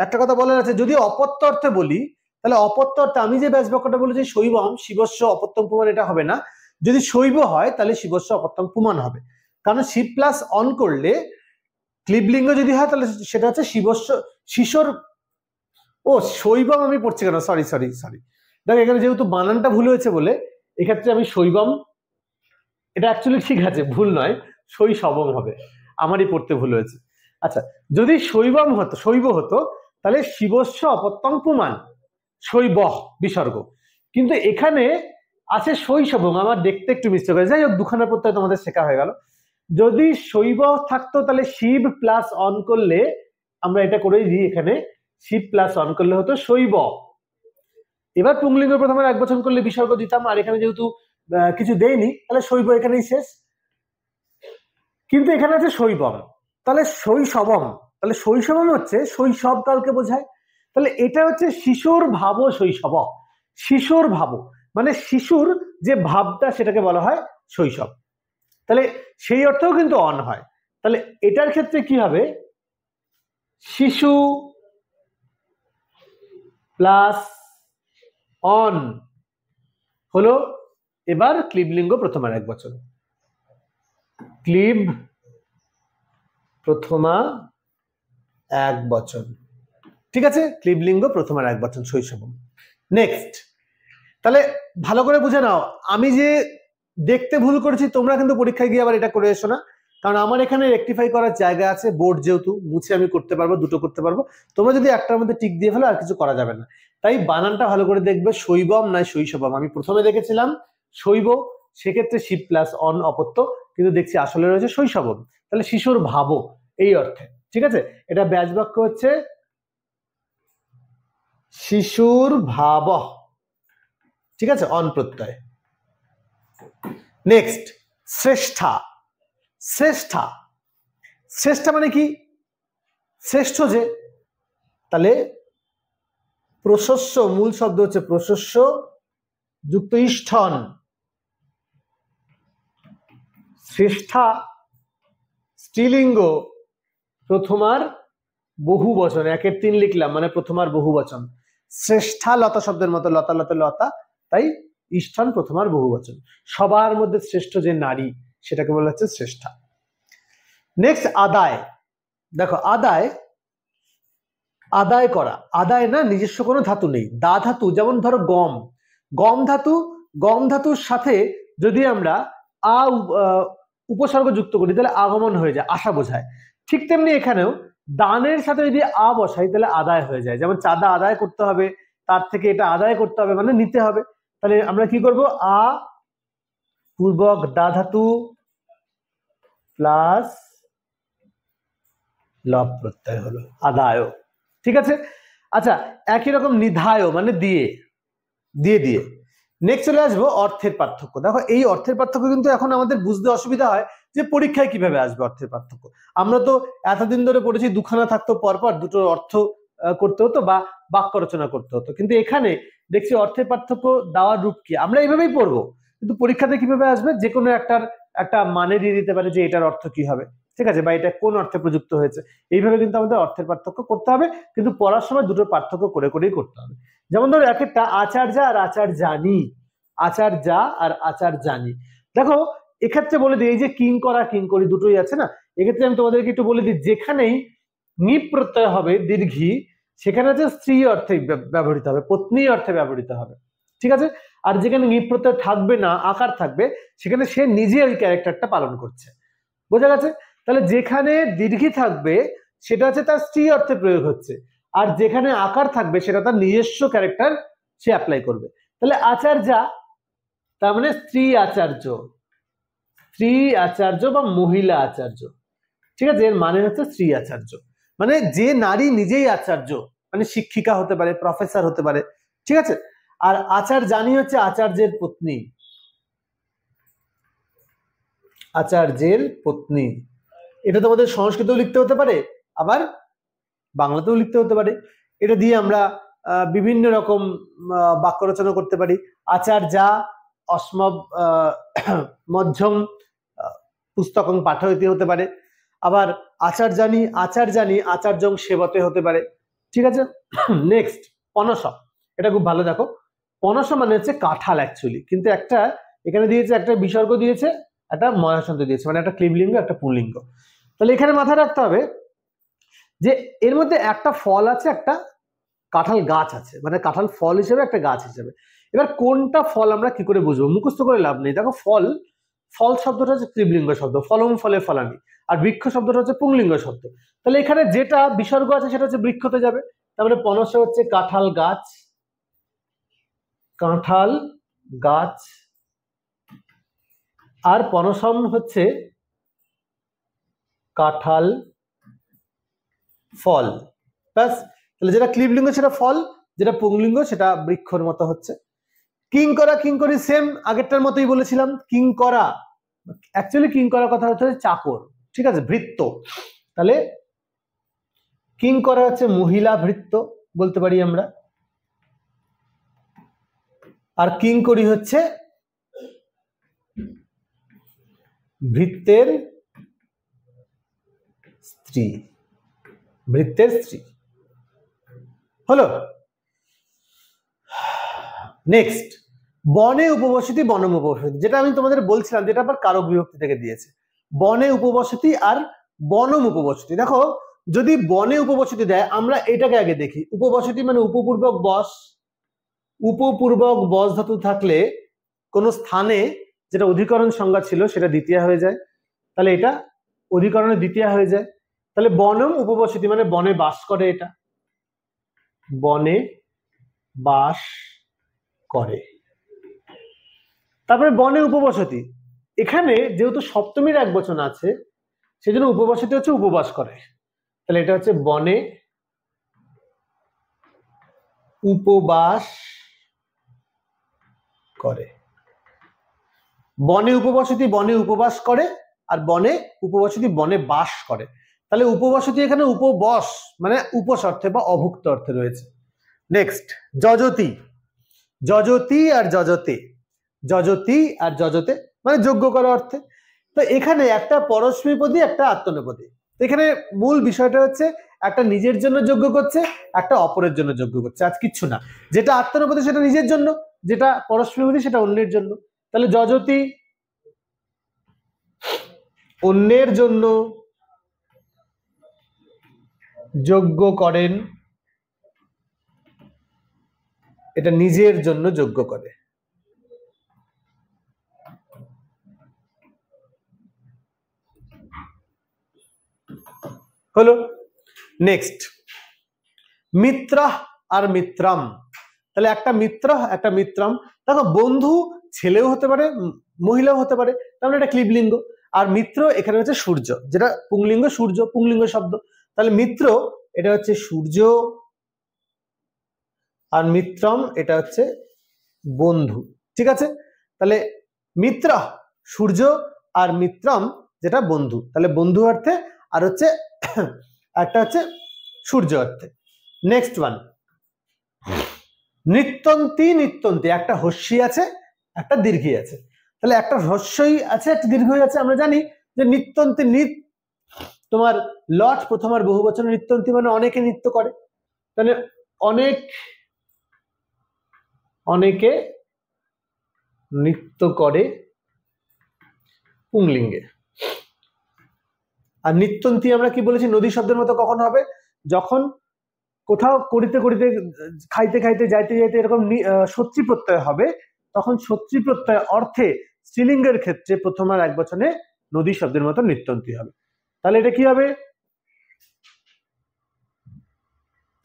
একটা কথা বলার আছে, যদি অপত্য অর্থে বলি তাহলে অপত্য অর্থে আমি যে ব্যাসবাক্যটা বলেছি শৈবম শিবস্য অপত্যং পুমান, এটা হবে না। যদি শৈব হয় তাহলে শিবস্য অপত্যং পুমান হবে, কারণ শিব প্লাস অন করলে ক্লিবলিঙ্গ যদি হয় তাহলে সেটা হচ্ছে শিবস্য শিশোর, ও শৈবম আমি পড়ছি কেন, সরি সরি সরি, দেখো এখানে যেহেতু বানানটা ভুল হয়েছে বলে এক্ষেত্রে আমি শৈবম, এটা অ্যাকচুয়ালি ঠিক আছে, ভুল নয়, শৈশবম হবে, আমারই পড়তে ভুল হয়েছে। আচ্ছা যদি শৈবম হতো, শৈব হতো, তাহলে শিবস্য অপত্যং পুমান, শৈব বিসর্গ, কিন্তু এখানে আছে শৈশবম, আমার দেখতে একটু মিস্টেক হয়েছে, যাই হোক দুখানা প্রত্যয় তোমাদের শেখা হয়ে গেল। যদি শৈব থাকতো তাহলে শিব প্লাস অন করলে, আমরা এটা করেই দিই এখানে, শিব প্লাস অন করলে হতো শৈব। এবার পুংলিঙ্গ প্রথমে এক বচন করলে বিসর্গ দিতাম, আর এখানে যেহেতু কিছু দেয়নি তাহলে শৈব এখানেই শেষ, কিন্তু এখানে আছে শৈবম, তাহলে শৈশবম, তাহলে শৈশবম হচ্ছে শৈশবকালকে বোঝায়, তাহলে এটা হচ্ছে শিশুর ভাব শৈশব, শিশুর ভাব মানে শিশুর যে ভাবটা সেটাকে বলা হয় শৈশব, তাহলে সেই অর্থেও কিন্তু অন হয়। তাহলে এটার ক্ষেত্রে কি হবে, শিশু প্লাস অন হলো, এবার ক্লিবলিঙ্গ প্রথমার এক বচন, ক্লিব প্রথমা এক বচন। ঠিক আছে, ক্লিবলিঙ্গ প্রথমার এক বচন শৈশবম। নেক্সট, তাহলে ভালো করে বুঝে নাও, আমি যে দেখতে ভুল করেছি তোমরা কিন্তু পরীক্ষায় গিয়ে আবার এটা করে এসো না, কারণ আমার এখানে রেকটিফাই করার জায়গা আছে, বোর্ড যেহেতু মুছে আমি করতে পারবো, দুটো করতে পারবো, তোমরা যদি একটার মধ্যে টিক দিয়ে ফেলো আর কিছু করা যাবে না। তাই বানানটা ভালো করে দেখবে, শৈবম নয় শৈশবম, আমি প্রথমে দেখেছিলাম শৈব, সেক্ষেত্রে শিব প্লাস অন অপত্য, কিন্তু দেখছি আসলে রয়েছে শৈশবম, তাহলে শিশুর ভাবো এই অর্থে। ঠিক আছে, এটা ব্যাসবাক্য হচ্ছে শিশুর ভাব, ঠিক আছে, অন প্রত্যয়। নেক্সট শ্রেষ্ঠা, শ্রেষ্ঠা, শ্রেষ্ঠা মানে কি, শ্রেষ্ঠ যে, তাহলে প্রশস্য, মূল শব্দ হচ্ছে প্রশস্য যুক্ত ইষ্ঠন। শ্রেষ্ঠা স্ত্রীলিঙ্গ, প্রথমার বহু বচন, 1-এর 3 লিখলাম মানে প্রথমার বহু বচন। শ্রেষ্ঠা লতা শব্দের মতো, লতা লতা লতা, তাই ইষ্ঠন প্রথমার বহু বচন। সবার মধ্যে শ্রেষ্ঠ যে নারী সেটাকে বলা হচ্ছে শ্রেষ্ঠা। নেক্সট আদায়। দেখো আদায়, আদায় করা, আদায় না নিজস্ব কোনো ধাতু নেই, দা ধাতু, যেমন ধরো গম, গম ধাতু, গম ধাতুর সাথে যদি আমরা উপসর্গ যুক্ত করি তাহলে আগমন হয়ে যায়, আশা বোঝায়। ঠিক তেমনি এখানেও দানের সাথে যদি বসাই তাহলে আদায় হয়ে যায়। যেমন চাঁদা আদায় করতে হবে, তার থেকে এটা আদায় করতে হবে মানে নিতে হবে। তাহলে আমরা কি করব, পূর্বক দা ধাতু প্লাস লব প্রত্যয় হলো আদায়। ঠিক আছে। আচ্ছা, একই রকম নিধায় মানে দিয়ে, দিয়ে দিয়ে। নেক্সট চলে আসবো অর্থের পার্থক্য। দেখো এই অর্থের পার্থক্য কিন্তু এখন আমাদের বুঝতে অসুবিধা হয় যে পরীক্ষায় কিভাবে আসবে অর্থের পার্থক্য। আমরা তো এতদিন ধরে পড়েছি দুখানা থাকতো, পরপর দুটো অর্থ করতে হতো বা বাক্য রচনা করতে হতো, কিন্তু এখানে দেখছি অর্থের পার্থক্য দেওয়ার রূপ কি আমরা এইভাবেই পড়বো, কিন্তু পরীক্ষাতে কিভাবে আসবে যে কোনো একটা মানে দিয়ে দিতে পারে যে এটার অর্থ কি হবে, ঠিক আছে, বা এটা কোন অর্থে প্রযুক্ত হয়েছে। এইভাবে কিন্তু আমাদের অর্থের পার্থক্য করতে হবে, কিন্তু পড়ার সময় দুটো পার্থক্য করে করেই করতে হবে। যেমন ধরো একটা আচার্যা আর আচার্যানি, আচার্যা আর আচার্যানি। দেখো এক্ষেত্রে বলে দিই, এই যে কিঙ্করা কিঙ্করি দুটোই আছে না, এক্ষেত্রে আমি তোমাদেরকে একটু বলে দিই, যেখানেই নি প্রত্যয় হবে দীর্ঘী সেখানে হচ্ছে স্ত্রী অর্থে ব্যবহৃত হবে, পত্নী অর্থে ব্যবহৃত হবে, ঠিক আছে। আর যেখানে নি প্রত্যয় থাকবে না, আকার থাকবে, সেখানে সে নিজে ওই ক্যারেক্টারটা পালন করছে, বোঝা গেছে। তাহলে যেখানে দীর্ঘী থাকবে সেটা হচ্ছে তার স্ত্রী অর্থে প্রয়োগ হচ্ছে, আর যেখানে আকার থাকবে সেটা তার নিজস্ব ক্যারেক্টার সে অ্যাপ্লাই করবে। তাহলে আচার্যা তার মানে স্ত্রী আচার্য, স্ত্রী আচার্য বা মহিলা আচার্য, ঠিক আছে, এর মানে হচ্ছে স্ত্রী আচার্য, মানে যে নারী নিজেই আচার্য, মানে শিক্ষিকা হতে পারে, প্রফেসর হতে পারে, ঠিক আছে। আর আচার্যানি হচ্ছে আচার্যের পত্নী, আচার্যের পত্নী। এটা তোমাদের সংস্কৃতেও লিখতে হতে পারে, আবার বাংলাতেও লিখতে হতে পারে। এটা দিয়ে আমরা বিভিন্ন রকম বাক্য রচনা করতে পারি। আচার্যা অস্মব মধ্যম পুস্তকং পাঠয়তি হতে পারে, আবার আচার্যানি আচার্যানি আচার্যং সেবতে হতে পারে, ঠিক আছে। নেক্সট পনস, এটা খুব ভালো দেখো, পনস মানে হচ্ছে কাঁঠাল অ্যাকচুয়ালি, কিন্তু একটা এখানে দিয়েছে, একটা বিসর্গ দিয়েছে, একটা মহাসন্ত দিয়েছে, মানে একটা ক্লিবলিঙ্গ একটা পুল্লিঙ্গ। তাহলে এখানে মাথায় রাখতে হবে যে এর মধ্যে একটা ফল আছে, একটা কাঁঠাল গাছ আছে, মানে কাঁঠাল ফল হিসেবে একটা গাছ হিসেবে। এবার কোনটা ফল আমরা কি করে বুঝবো, মুখস্থ করে লাভ নেই। দেখো ফল, ফল শব্দটা হচ্ছে স্ত্রীলিঙ্গ শব্দ, ফলম ফলে ফলানি, আর বৃক্ষ শব্দটা হচ্ছে পুংলিঙ্গ শব্দ। তাহলে এখানে যেটা বিসর্গ আছে সেটা হচ্ছে বৃক্ষতে যাবে, তারপরে পনস হচ্ছে কাঁঠাল গাছ, কাঁঠাল গাছ, আর পনসম হচ্ছে কাঁঠাল ফল, ব্যাস। তাহলে যেটা ক্লিবলিঙ্গ সেটা ফল, যেটা পুংলিঙ্গ সেটা বৃক্ষর মতো হচ্ছে। কিঙ্করা কিঙ্করি সেম আগেরটার মতোই বলেছিলাম, কিঙ্করা অ্যাকচুয়ালি কিঙ্করা কথা হচ্ছে চাকর, ঠিক আছে, ভৃত্য। তাহলে কিঙ্করা হচ্ছে মহিলা ভৃত্য বলতে পারি আমরা, আর কিঙ্করি হচ্ছে ভৃত্যের স্ত্রী, ভৃত্যের স্ত্রী হলো। নেক্সট বনে উপবসতি বনম উপবসতি, যেটা আমি তোমাদের বলছিলাম, যেটা আবার কারক বিভক্তি থেকে দিয়েছে, বনে উপবসতি আর বনম উপবসতি। দেখো যদি বনে উপবসতি দেয় আমরা এটাকে আগে দেখি, উপবসতি মানে উপপূর্বক বস, উপপূর্বক বস ধাতু থাকলে কোন স্থানে যেটা অধিকরণ সংজ্ঞা ছিল সেটা দ্বিতীয়া হয়ে যায়, তাহলে এটা অধিকরণে দ্বিতীয়া হয়ে যায়। তাহলে বনম উপবসতি মানে বনে বাস করে, এটা বনে বাস করে। তারপরে বনে উপবসতি, এখানে যেহেতু সপ্তমীর এক বচন আছে সেজন্য উপবসতি হচ্ছে উপবাস করে, তাহলে এটা হচ্ছে বনে উপবাস করে। বনে উপবসতি বনে উপবাস করে, আর বনে উপবসতি বনে বাস করে। তাহলে উপবসতি এখানে উপবস মানে উপস অর্থে বা অভুক্ত অর্থে রয়েছে, নেক্সট যজতি, যজতি আর যজতে, যজতি আর যজতে মানে যোগ্য করা অর্থে। তো এখানে একটা পরস্মীপদী একটা আত্মনেপদী। এখানে মূল বিষয়টা হচ্ছে একটা নিজের জন্য যোগ্য করছে, একটা অপরের জন্য যোগ্য করছে, আজ কিচ্ছু না। যেটা আত্মনেপদী সেটা নিজের জন্য, যেটা পরস্মীপদী সেটা অন্যের জন্য। তাহলে যজতি অন্যের জন্য যোগ্য করেন, এটা নিজের জন্য যোগ্য করে। হলো। নেক্সট মিত্র আর মিত্রাম। তাহলে একটা মিত্র একটা মিত্রাম। দেখো বন্ধু ছেলেও হতে পারে মহিলাও হতে পারে, তাহলে এটা ক্লিবলিঙ্গ। আর মিত্র এখানে হচ্ছে সূর্য, যেটা পুংলিঙ্গ, সূর্য পুংলিঙ্গ শব্দ। তাহলে মিত্র এটা হচ্ছে সূর্য, আর মিত্রম এটা হচ্ছে বন্ধু। ঠিক আছে, তাহলে মিত্র সূর্য আর মিত্রম যেটা বন্ধু, তাহলে বন্ধু অর্থে, আর হচ্ছে একটা হচ্ছে সূর্য অর্থে। নেক্সট ওয়ান নৃত্যন্তি, নৃত্যন্তি একটা হস্যি আছে একটা দীর্ঘী আছে। তাহলে একটা হস্যই আছে একটা দীর্ঘই আছে। আমরা জানি যে নৃত্যন্তি নৃত তোমার লট প্রথম আর বহু বচন, নৃত্যন্তি মানে অনেকে নৃত্য করে, তাহলে অনেক, অনেকে নৃত্য করে পুংলিঙ্গে। আর নৃত্যন্তি আমরা কি বলেছি, নদী শব্দের মতো কখন হবে, যখন কোথাও করিতে করিতে খাইতে খাইতে যাইতে যাইতে এরকম সত্যি প্রত্যয় হবে, তখন সত্যি প্রত্যয় অর্থে স্ত্রীলিঙ্গের ক্ষেত্রে প্রথম আর এক বচনে নদী শব্দের মতো নৃত্যন্তি হবে। তাহলে এটা কি হবে,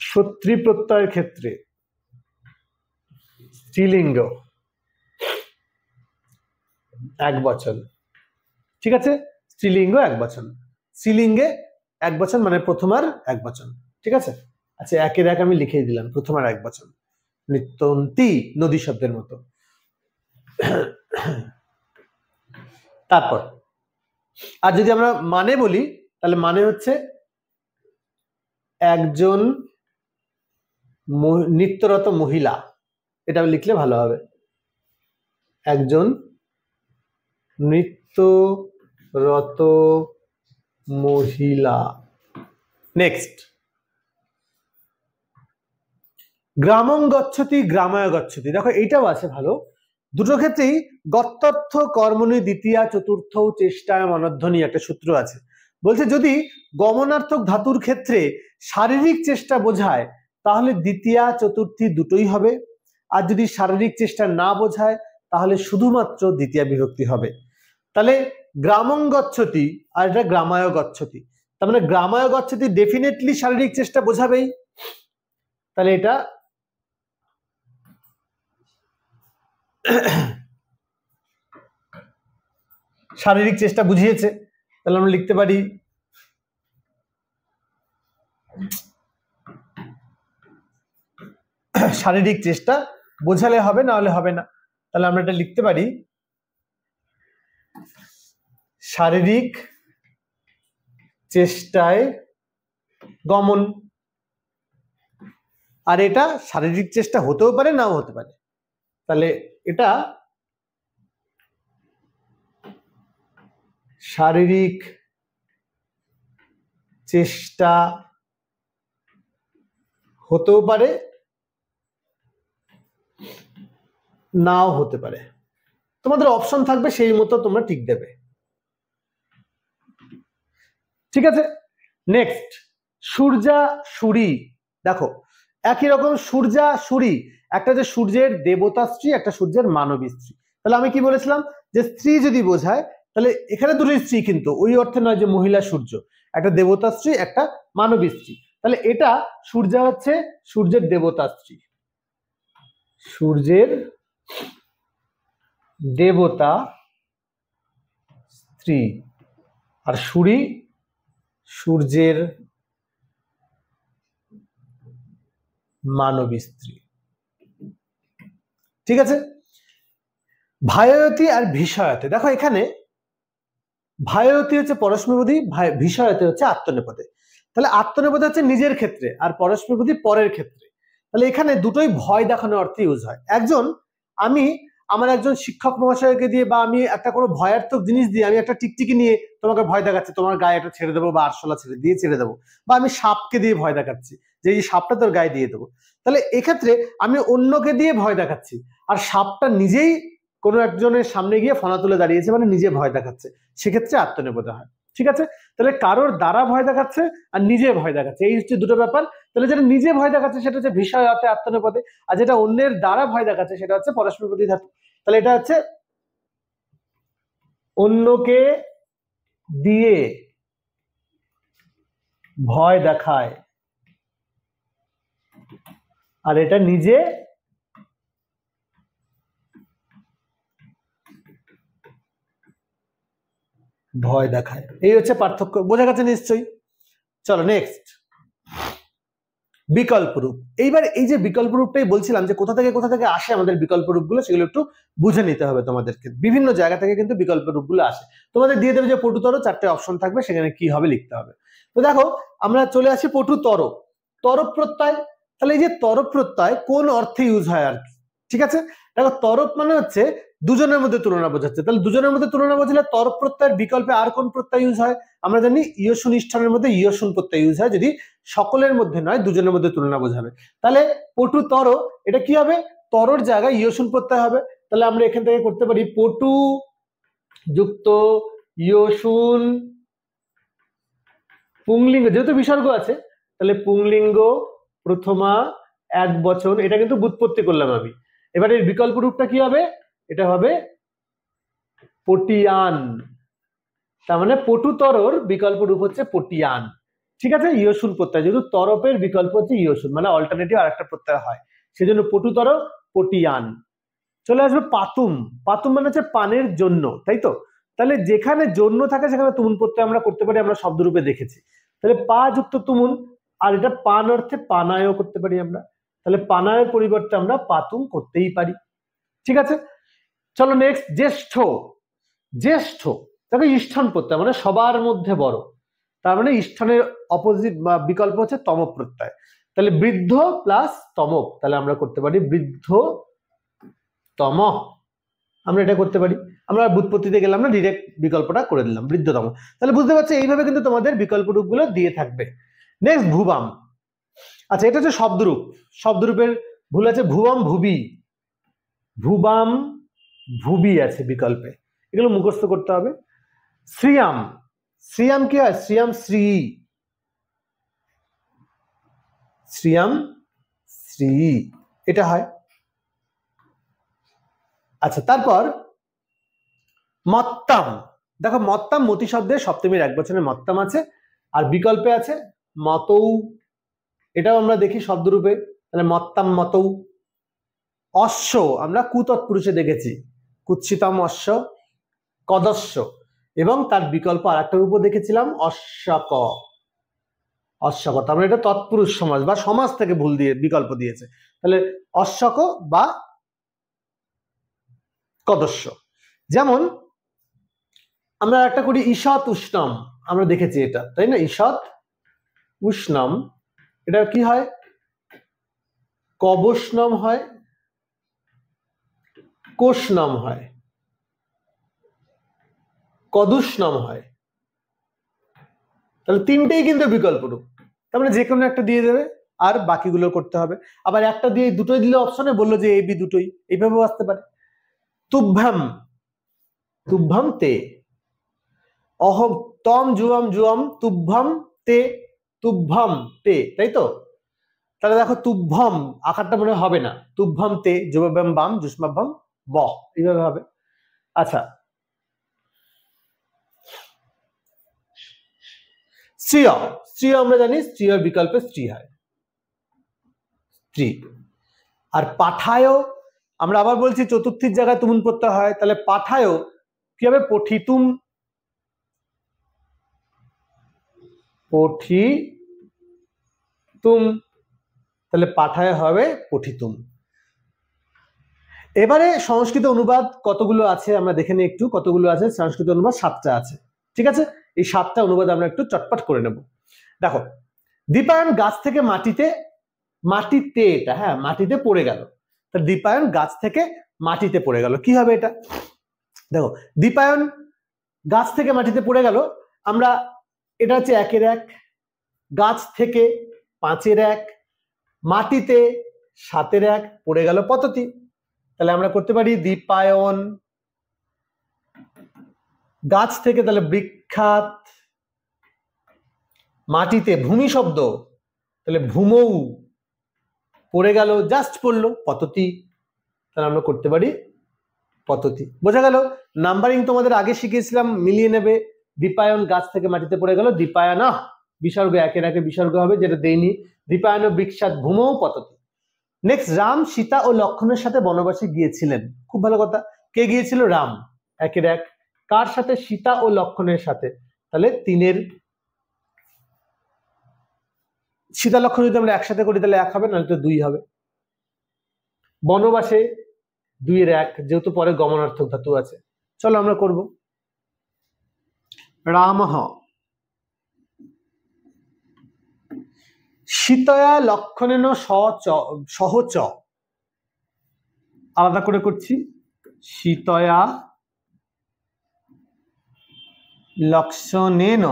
সত্যি প্রত্যয়ের ক্ষেত্রে স্ত্রীলিঙ্গ এক বচন। ঠিক আছে, স্ত্রীলিঙ্গ এক বচন, স্ত্রীলিঙ্গে এক বচন মানে প্রথম আর এক বচন। ঠিক আছে, আচ্ছা একের এক আমি লিখে দিলাম, প্রথম আর এক বচন, নৃত্যন্তি নদী শব্দের মতো। তারপর আর যদি আমরা মানে বলি, তাহলে মানে হচ্ছে একজন নৃত্যরত মহিলা, এটা লিখলে ভালো হবে, একজন নৃত্যরত মহিলা। নেক্সট গ্রামং গচ্ছতি, গ্রামায় গচ্ছতি। দেখো এইটাও আছে ভালো, দুটো ক্ষেত্রেই গত্যর্থ কর্মণি দ্বিতীয়া চতুর্থ চেষ্টায় মনধ্বনি একটা সূত্র আছে। বলছে যদি গমনার্থক ধাতুর ক্ষেত্রে শারীরিক চেষ্টা বোঝায় তাহলে দ্বিতীয়া চতুর্থী দুটোই হবে, আর যদি শারীরিক চেষ্টা না বোঝায় তাহলে শুধুমাত্র দ্বিতীয়া বিভক্তি হবে। তাহলে গ্রামং গচ্ছতি আর এটা গ্রামায় গচ্ছতি, তার মানে গ্রামায় গচ্ছতি ডেফিনেটলি শারীরিক চেষ্টা বোঝাবেই, তাহলে এটা শারীরিক চেষ্টা বুঝিয়েছে। তাহলে আমরা লিখতে পারি শারীরিক চেষ্টা বোঝালে হবে, না হলে হবে না। তাহলে আমরা এটা লিখতে পারি শারীরিক চেষ্টায় গমন। আর এটা শারীরিক চেষ্টা হতেও পারে নাও হতে পারে, তাহলে এটা শারীরিক চেষ্টা হতেও পারে নাও হতে পারে, তোমাদের অপশন থাকবে সেই মতো তোমরা টিক দেবে। ঠিক আছে, নেক্সট সূর্যা সূরি। দেখো একই রকম সূর্যা সূরি, একটা যে সূর্যের দেবতা স্ত্রী, একটা সূর্যের মানবী স্ত্রী। তাহলে আমি কি বলেছিলাম যে স্ত্রী যদি বোঝায় তাহলে এখানে দুটো স্ত্রী, কিন্তু ওই অর্থে নয় যে মহিলা সূর্য, একটা দেবতা স্ত্রী একটা মানবী স্ত্রী। তাহলে এটা সূর্যা হচ্ছে সূর্যের দেবতা স্ত্রী, সূর্যের দেবতা স্ত্রী, আর সূরি সূর্যের মানবী স্ত্রী। ঠিক আছে, ভায়তী আর ভিষয়তে। দেখো এখানে ভায়তী হচ্ছে পরস্মৈপদী, ভিষয়তে হচ্ছে আত্মনেপদে। তাহলে আত্মনেপদে হচ্ছে নিজের ক্ষেত্রে আর পরস্মৈপদী পরের ক্ষেত্রে। তাহলে এখানে দুটোই ভয় দেখানোর অর্থে ইউজ হয়। আমি আমার একজন শিক্ষক মহাশয়কে দিয়ে বা আমি একটা কোনো ভয়ার্থক জিনিস দিয়ে আমি একটা টিকটিকি নিয়ে তোমাকে ভয় দেখাচ্ছি, তোমার গায়ে একটা ছেড়ে দেবো বা আরশোলা ছেড়ে দেবো, বা আমি সাপকে দিয়ে ভয় দেখাচ্ছি যে এই সাপটা তোর গায়ে দিয়ে দেবো। তাহলে এক্ষেত্রে আমি অন্যকে দিয়ে ভয় দেখাচ্ছি, আর সাপটা নিজেই কোনো একজনের সামনে গিয়ে ফনা তুলে দাঁড়িয়েছে, মানে নিজে ভয় দেখাচ্ছে, সেক্ষেত্রে আত্মনেপদে হয়। ঠিক আছে, তাহলে কারোর দ্বারা ভয় দেখাচ্ছে আর নিজে ভয় দেখাচ্ছে, এই হচ্ছে দুটো ব্যাপার। তাহলে যেটা নিজে ভয় দেখাচ্ছে সেটা হচ্ছে বিষয় অর্থে আত্মনেপদে, আর যেটা অন্যের দ্বারা ভয় দেখাচ্ছে সেটা হচ্ছে পরস্মৈপদী ধাতু। তাহলে এটা হচ্ছে অন্যকে দিয়ে ভয় দেখায়, আর এটা নিজে ভয় দেখায়। এই হচ্ছে পার্থক্য, বোঝা গেছে নিশ্চয়ই। চলো নেক্সট, বিকল্প রূপ। এইবার এই যে বিকল্প রূপটাই বলছিলাম যে কোথা থেকে আসে আমাদের বিকল্প রূপগুলো, সেগুলো একটু বুঝে নিতে হবে তোমাদেরকে। বিভিন্ন জায়গা থেকে কিন্তু বিকল্প রূপগুলো আসে। তোমাদের দিয়ে দেবে যে পটুতর, 4টে অপশন থাকবে, সেখানে কি হবে লিখতে হবে। তো দেখো আমরা চলে আসি পটুতর, তরফ প্রত্যয়। তাহলে এই যে তরফ প্রত্যয় কোন অর্থে ইউজ হয় আর কি, ঠিক আছে। দেখো তরফ মানে হচ্ছে দুজনের মধ্যে তুলনা বোঝাচ্ছে, তাহলে দুজনের মধ্যে তুলনা বোঝালে তরফ প্রত্যয়ের বিকল্পে আর কোন প্রত্যয় ইউজ হয়? আমরা জানি ইয়সুন ইষ্ঠানের মধ্যে ইয়সুন প্রত্যয় ইউজ হয়, যদি সকলের মধ্যে নয় দুজনের মধ্যে তুলনা বোঝাবে। তাহলে পটুতর, এটা কি হবে? তরর জায়গায় ইয়সুন প্রত্যয় হবে। তাহলে আমরা এখান থেকে করতে পারি পটু যুক্ত ইয়সুন পুংলিঙ্গ, যেহেতু বিসর্গ আছে তাহলে পুংলিঙ্গ প্রথমা একবচন, এটা কিন্তু ব্যুৎপত্তি করলাম আমি। এবার এর বিকল্প রূপটা কি হবে? এটা হবে পটিয়ান। তার মানে পটুতরর বিকল্প রূপ হচ্ছে পটিয়ান। ঠিক আছে, ইয়সুন প্রত্যয়, যেহেতু তরফের বিকল্প হচ্ছে ইয়সুন, মানে অল্টারনেটিভ আরেকটা প্রত্যয় হয়, সেজন্য পটুতর পটিয়ান। চলে আসবে পাতুম। পাতুম মানে হচ্ছে পানের জন্য, তাই তো। তাহলে যেখানে জন্য থাকে সেখানে তুমুন প্রত্যয় আমরা করতে পারি, আমরা শব্দরূপে দেখেছি। তাহলে পা যুক্ত তুমুন, আর এটা পান অর্থে পানায়ও করতে পারি আমরা, তাহলে পানায়ের পরিবর্তে আমরা পাতুম করতেই পারি। ঠিক আছে, চলো নেক্সট, জ্যেষ্ঠ। জ্যেষ্ঠ দেখো ইষ্ঠান প্রত্যয়, মানে সবার মধ্যে বড়, তার মানে ইষ্ঠানের অপোজিট বা বিকল্প হচ্ছে তম প্রত্যয়। তাহলে বৃদ্ধ প্লাস তমক, তাহলে আমরা করতে পারি বৃদ্ধ তম, আমরা এটা করতে পারি। আমরা ব্যুৎপত্তিতে গেলাম না, ডিরেক্ট বিকল্পটা করে দিলাম বৃদ্ধতম। তাহলে বুঝতে পারছো এইভাবে কিন্তু তোমাদের বিকল্প রূপগুলো দিয়ে থাকবে। নেক্সট ভুবাম। আচ্ছা এটা হচ্ছে শব্দরূপ, শব্দরূপের ভুল আছে, ভুবাম ভুবি, ভুবাম ভুবি আছে বিকল্পে, এগুলো মুখস্থ করতে হবে। শ্রিয়াম, শ্রিয়াম কি হয়? শ্রিয়াম শ্রী, শ্রিয়াম শ্রী, এটা হয়। আচ্ছা তারপর মত্তাম। দেখো মত্তাম মতি শব্দের সপ্তমীর একবচনে মত্তাম আছে, আর বিকল্পে আছে মতৌ, এটাও আমরা দেখি শব্দরূপে, তাহলে মত্তাম মতৌ। অশ্ব আমরা কুতৎপুরুষে দেখেছি, কুৎসিতম অশ্ব, কদস্য, এবং তার বিকল্প আর একটা রূপও দেখেছিলাম অশ্বক, অশ্বক। আমরা এটা তৎপুরুষ সমাজ বা সমাজ থেকে ভুল দিয়ে বিকল্প দিয়েছে, তাহলে অশ্বক বা কদস্য। যেমন আমরা একটা করি ঈষৎ উষ্ণম, আমরা দেখেছি এটা, তাই না? ঈষৎ উষ্ণম, এটা কি হয়? কবষ্ণম হয়, কোষ্ণম হয়, কদুষ্ণম হয়। তাহলে তিনটেই কিন্তু বিকল্প রূপ, তার মানে যে কোনো একটা দিয়ে দেবে আর বাকিগুলো করতে হবে। আবার একটা দিয়ে দুটোই দিলে অপশনে বললো যে এই বি দুটোই, এইভাবেও আসতে পারে। তুভ্যাম, তুভ্যাম তে, অহম তম জুয়াম জুয়াম তুভ্যাম তে, তুভ্যাম তে, তাই তো। তাহলে দেখো তুভ্যম আকারটা মনে হবে না, তুভ্যম তে যুবাভ্যাম বাম যুষ্মাভ্যাম ব, এইভাবে হবে। আচ্ছা স্ত্রিয়, স্ত্রিয় আমরা জানি স্ত্রিয়র বিকল্পে স্ত্রী হয়, স্ত্রী। আর পাঠায়ও আমরা আবার বলছি চতুর্থীর জায়গায় তুমুন প্রত্যয় হয়, তাহলে পাঠায়ও কি হবে? পঠিতুম, পঠিতুম, তাহলে পাঠায় হবে পঠিতুম। এবারে সংস্কৃত অনুবাদ কতগুলো আছে আমরা দেখে নিই একটু, কতগুলো আছে সংস্কৃত অনুবাদ? 7টা আছে। ঠিক আছে, এই 7টা অনুবাদ আমরা একটু চটপট করে নেব। দেখো দীপায়ন গাছ থেকে মাটিতে মাটিতে, এটা হ্যাঁ মাটিতে পড়ে গেল, তাহলে দীপায়ন গাছ থেকে মাটিতে পড়ে গেল। কি হবে এটা? দেখো দীপায়ন গাছ থেকে মাটিতে পড়ে গেল, আমরা এটা হচ্ছে 1 এর 1, গাছ থেকে 5 এর 1, মাটিতে 7 এর 1, পড়ে গেল পততি। তাহলে আমরা করতে পারি দীপায়ন গাছ থেকে, তাহলে বৃক্ষাত, মাটিতে ভূমি শব্দ, তাহলে ভূমৌ, পড়ে গেল জাস্ট পড়লো পততি, তাহলে আমরা করতে পারি পততি। বোঝা গেল? নাম্বারিং তোমাদের আগে শিখিয়েছিলাম, মিলিয়ে নেবে। দীপায়ন গাছ থেকে মাটিতে পড়ে গেল, দীপায়ন বিসর্গ 1 এর 1 বিসর্গ হবে, যেটা দেইনি। দীপায়ন বৃক্ষাত ভূমৌ পততি। নেক্সট, রাম সীতা ও লক্ষণের সাথে বনবাসে গিয়েছিলেন। খুব ভালো কথা। কে গিয়েছিল? রাম। 1 এর 1, কার সাথে? সীতা ও লক্ষণের সাথে, তাহলে 3 এর, সীতা লক্ষণ যদি আমরা একসাথে করি তাহলে 1 হবে, নাহলে তো 2 হবে। বনবাসে 2 এর 1, যেহেতু পরে গমনার্থক ধাতু আছে। চলো আমরা করব। রামঃ সীতয়া লক্ষণেন সহ চ, আলাদা করে করছি। সীতয়া লক্ষণেন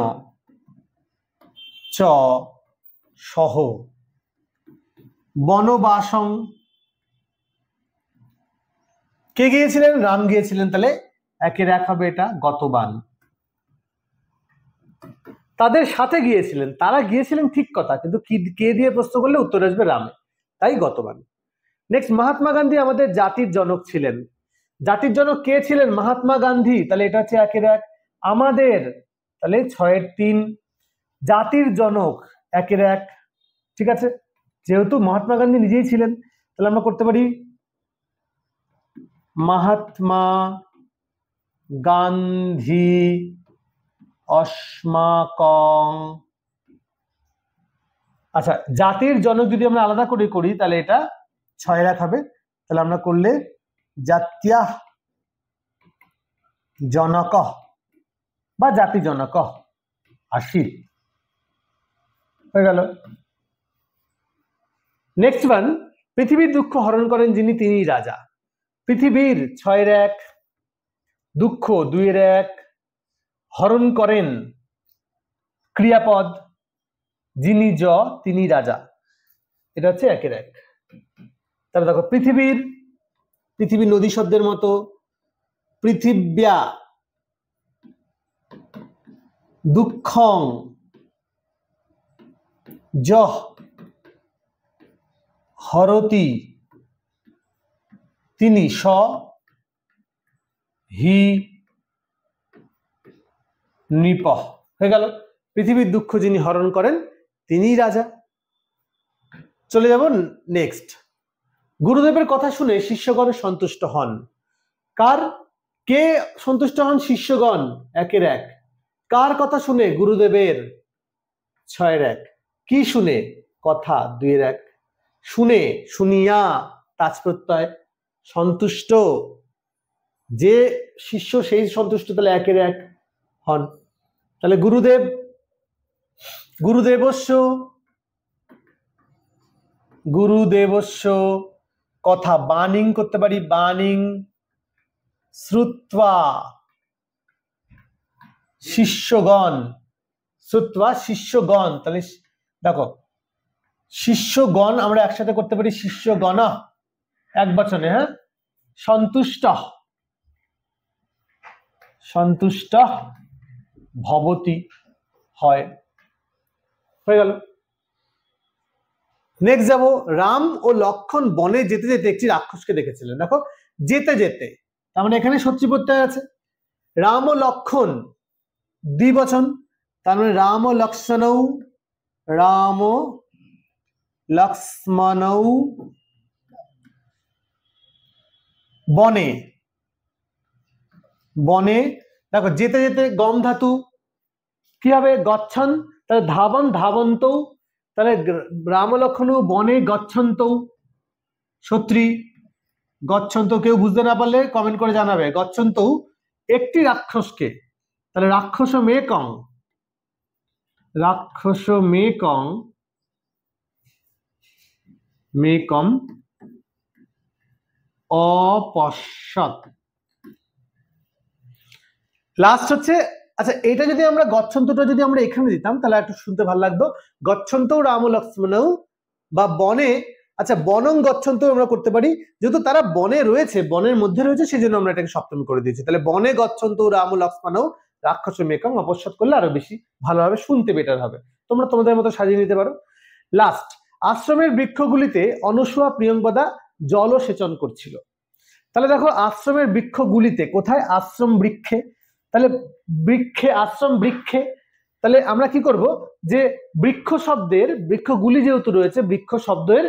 চ সহ বনবাসং। কে গিয়েছিলেন? রাম গিয়েছিলেন, তাহলে 1 এর 1 হবে, এটা গতবান। তাদের সাথে গিয়েছিলেন, তারা গিয়েছিলেন ঠিক কথা, কিন্তু কে দিয়ে প্রশ্ন করলে উত্তর আসবে রামে, তাই গতবান। নেক্সট, মহাত্মা গান্ধী আমাদের জাতির জনক ছিলেন। জাতির জনক কে ছিলেন? মহাত্মা গান্ধী, তাহলে এটা হচ্ছে 1 এর 1, আমাদের, তাহলে 6 এর 3, জাতির জনক 1 এর 1। ঠিক আছে, যেহেতু মহাত্মা গান্ধী নিজেই ছিলেন, তাহলে আমরা করতে পারি মহাত্মা গান্ধী অস্মাকং। আচ্ছা, জাতির জনক যদি আমরা আলাদা করে করি তাহলে এটা 6 এর 1 হবে, তাহলে আমরা করলে জাত্যা জনক বা জাতি জনক আশীত হয়ে গেল। নেক্সট ওয়ান, পৃথিবীর দুঃখ হরণ করেন যিনি, তিনিই রাজা। পৃথিবীর 6 এর 1, দুঃখ 2 এর 1, হরণ করেন ক্রিয়াপদ, যিনি তিনি রাজা, এটা হচ্ছে 1 এর 1। তাহলে দেখো পৃথিবী নদী শব্দের মতো, পৃথিব্যা দুঃখং যহ হরতি তিনি স হি নৃপঃ হয়ে গেল। পৃথিবীর দুঃখ যিনি হরণ করেন তিনিই রাজা। চলে যাব নেক্সট। গুরুদেবের কথা শুনে শিষ্যগণ সন্তুষ্ট হন। কে সন্তুষ্ট হন? শিষ্যগণ 1 এর 1। কার কথা শুনে? গুরুদেবের 6 এর 1। কি শুনে? কথা 2 এর 1। শুনে, শুনিয়া তাজ প্রত্যয়, সন্তুষ্ট যে শিষ্য সেই সন্তুষ্ট, তাহলে 1 এর 1 হন। তাহলে গুরুদেবস্য কথা বাণিং করতে পারি, বাণিং শ্রুত্বা শিষ্যগণ, তাহলে দেখো শিষ্যগণ আমরা একসাথে করতে পারি শিষ্যগণ, এক বচনে, হ্যাঁ, সন্তুষ্ট ভবতি হয়ে গেল। নেক্সট যাব, রাম ও লক্ষণ বনে যেতে যেতে একটি রাক্ষসকে দেখেছিলেন। দেখো যেতে যেতে, তার মানে এখানে সত্যি প্রত্যয় আছে। রাম ও লক্ষণ দ্বিবচন, তার মানে রাম ও লক্ষ্মণৌ বনে। দেখো যেতে যেতে গম ধাতু কি হবে? গচ্ছন, তাহলে ধাবন্তৌ, তাহলে রাম লক্ষণ বনে গচ্ছন্তৌ, সত্রী গচ্ছন্ত। কেউ বুঝতে না পারলে কমেন্ট করে জানাবে। গচ্ছন্তৌ একটি রাক্ষসকে, তাহলে রাক্ষস মেকং মেকম অপশ্যৎ। লাস্ট হচ্ছে, আচ্ছা এটা যদি আমরা গচ্ছন্তটা যদি আমরা এখানে দিতাম তাহলে একটু শুনতে ভালো লাগতো। গচ্ছন্ত রাম লক্ষ্মণৌ বা বনে, আচ্ছা বনং গচ্ছন্ত আমরা করতে পারি, যেহেতু তারা বনে রয়েছে, বনের মধ্যে রয়েছে, সেই জন্য আমরা এটাকে সপ্তমী করে দিয়েছি। তাহলে বনে গচ্ছন্ত রাম লক্ষ্মণৌ রাক্ষস মেকং অপশ্যৎ করলে আরো বেশি ভালোভাবে শুনতে বেটার হবে। তোমরা তোমাদের মতো সাজিয়ে নিতে পারো। লাস্ট, আশ্রমের বৃক্ষগুলিতে অনসূয়া প্রিয়ংবদা জলসেচন করছিল। তাহলে দেখো আশ্রমের বৃক্ষগুলিতে, কোথায়? আশ্রম বৃক্ষে। তাহলে বৃক্ষে, আশ্রম বৃক্ষে, তাহলে আমরা কি করব, যে বৃক্ষ শব্দের, বৃক্ষগুলি যেহেতু রয়েছে, বৃক্ষ শব্দের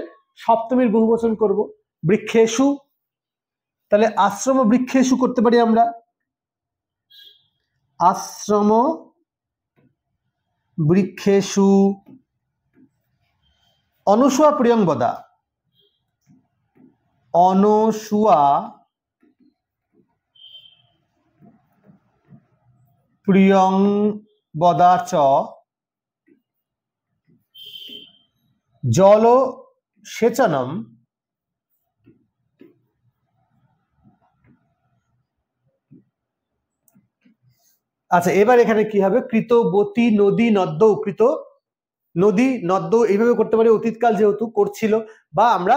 সপ্তমীর বহুবচন করব, বৃক্ষেষু। তাহলে আশ্রম বৃক্ষেষু করতে পারি আমরা, আশ্রম বৃক্ষেষু। অনসূয়া প্রিয়ংবদা, অনসূয়া প্রিয়ংবদা চ জলসেচনম আচ্ছা এবার এখানে কি হবে, কৃতবতী নদী নদ্যৌ, কৃত নদী নদ্যৌ এইভাবে করতে পারি, অতীতকাল যেহেতু করছিল, বা আমরা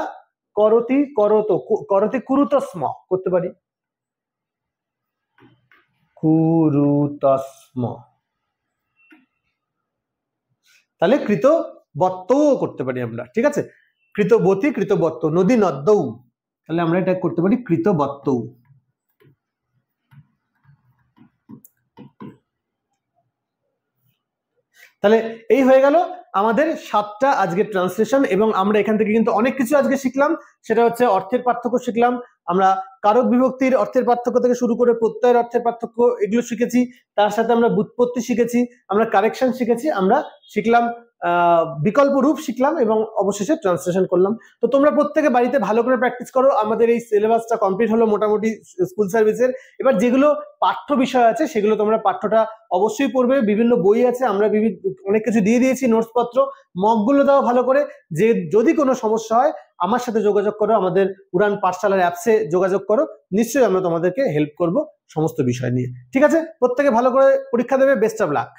করতি করত, করতি কুরুতস্ম করতে পারি, কুরুতস্ম। তাহলে কৃতবত্তও করতে পারি আমরা, ঠিক আছে, কৃতবতী কৃতবত্ত, নদী নদ্যৌ, তাহলে আমরা এটা করতে পারি কৃতবত্তৌ। তাহলে এই হয়ে গেল আমাদের 7টা আজকের ট্রান্সলেশন, এবং আমরা এখান থেকে কিন্তু অনেক কিছু আজকে শিখলাম। সেটা হচ্ছে অর্থের পার্থক্য শিখলাম, আমরা কারক বিভক্তির অর্থের পার্থক্য থেকে শুরু করে প্রত্যয়ের অর্থের পার্থক্য এগুলো শিখেছি, তার সাথে আমরা ব্যুৎপত্তি শিখেছি, আমরা কারেকশন শিখেছি, আমরা শিখলাম বিকল্প রূপ শিখলাম, এবং অবশেষে ট্রান্সলেশন করলাম। তো তোমরা প্রত্যেকে বাড়িতে ভালো করে প্র্যাকটিস করো। আমাদের এই সিলেবাসটা কমপ্লিট হলো মোটামুটি স্কুল সার্ভিসের। এবার যেগুলো পাঠ্য বিষয় আছে সেগুলো তোমরা পাঠ্যটা অবশ্যই পড়বে, বিভিন্ন বই আছে, আমরা অনেক কিছু দিয়ে দিয়েছি, নোটসপত্র, মকগুলো দাও ভালো করে। যে যদি কোনো সমস্যা হয় আমার সাথে যোগাযোগ করো, আমাদের উড়ান পাঠশালার অ্যাপসে যোগাযোগ করো, নিশ্চয়ই আমরা তোমাদেরকে হেল্প করব সমস্ত বিষয় নিয়ে। ঠিক আছে, প্রত্যেকে ভালো করে পরীক্ষা দেবে, বেস্ট অফ লাক।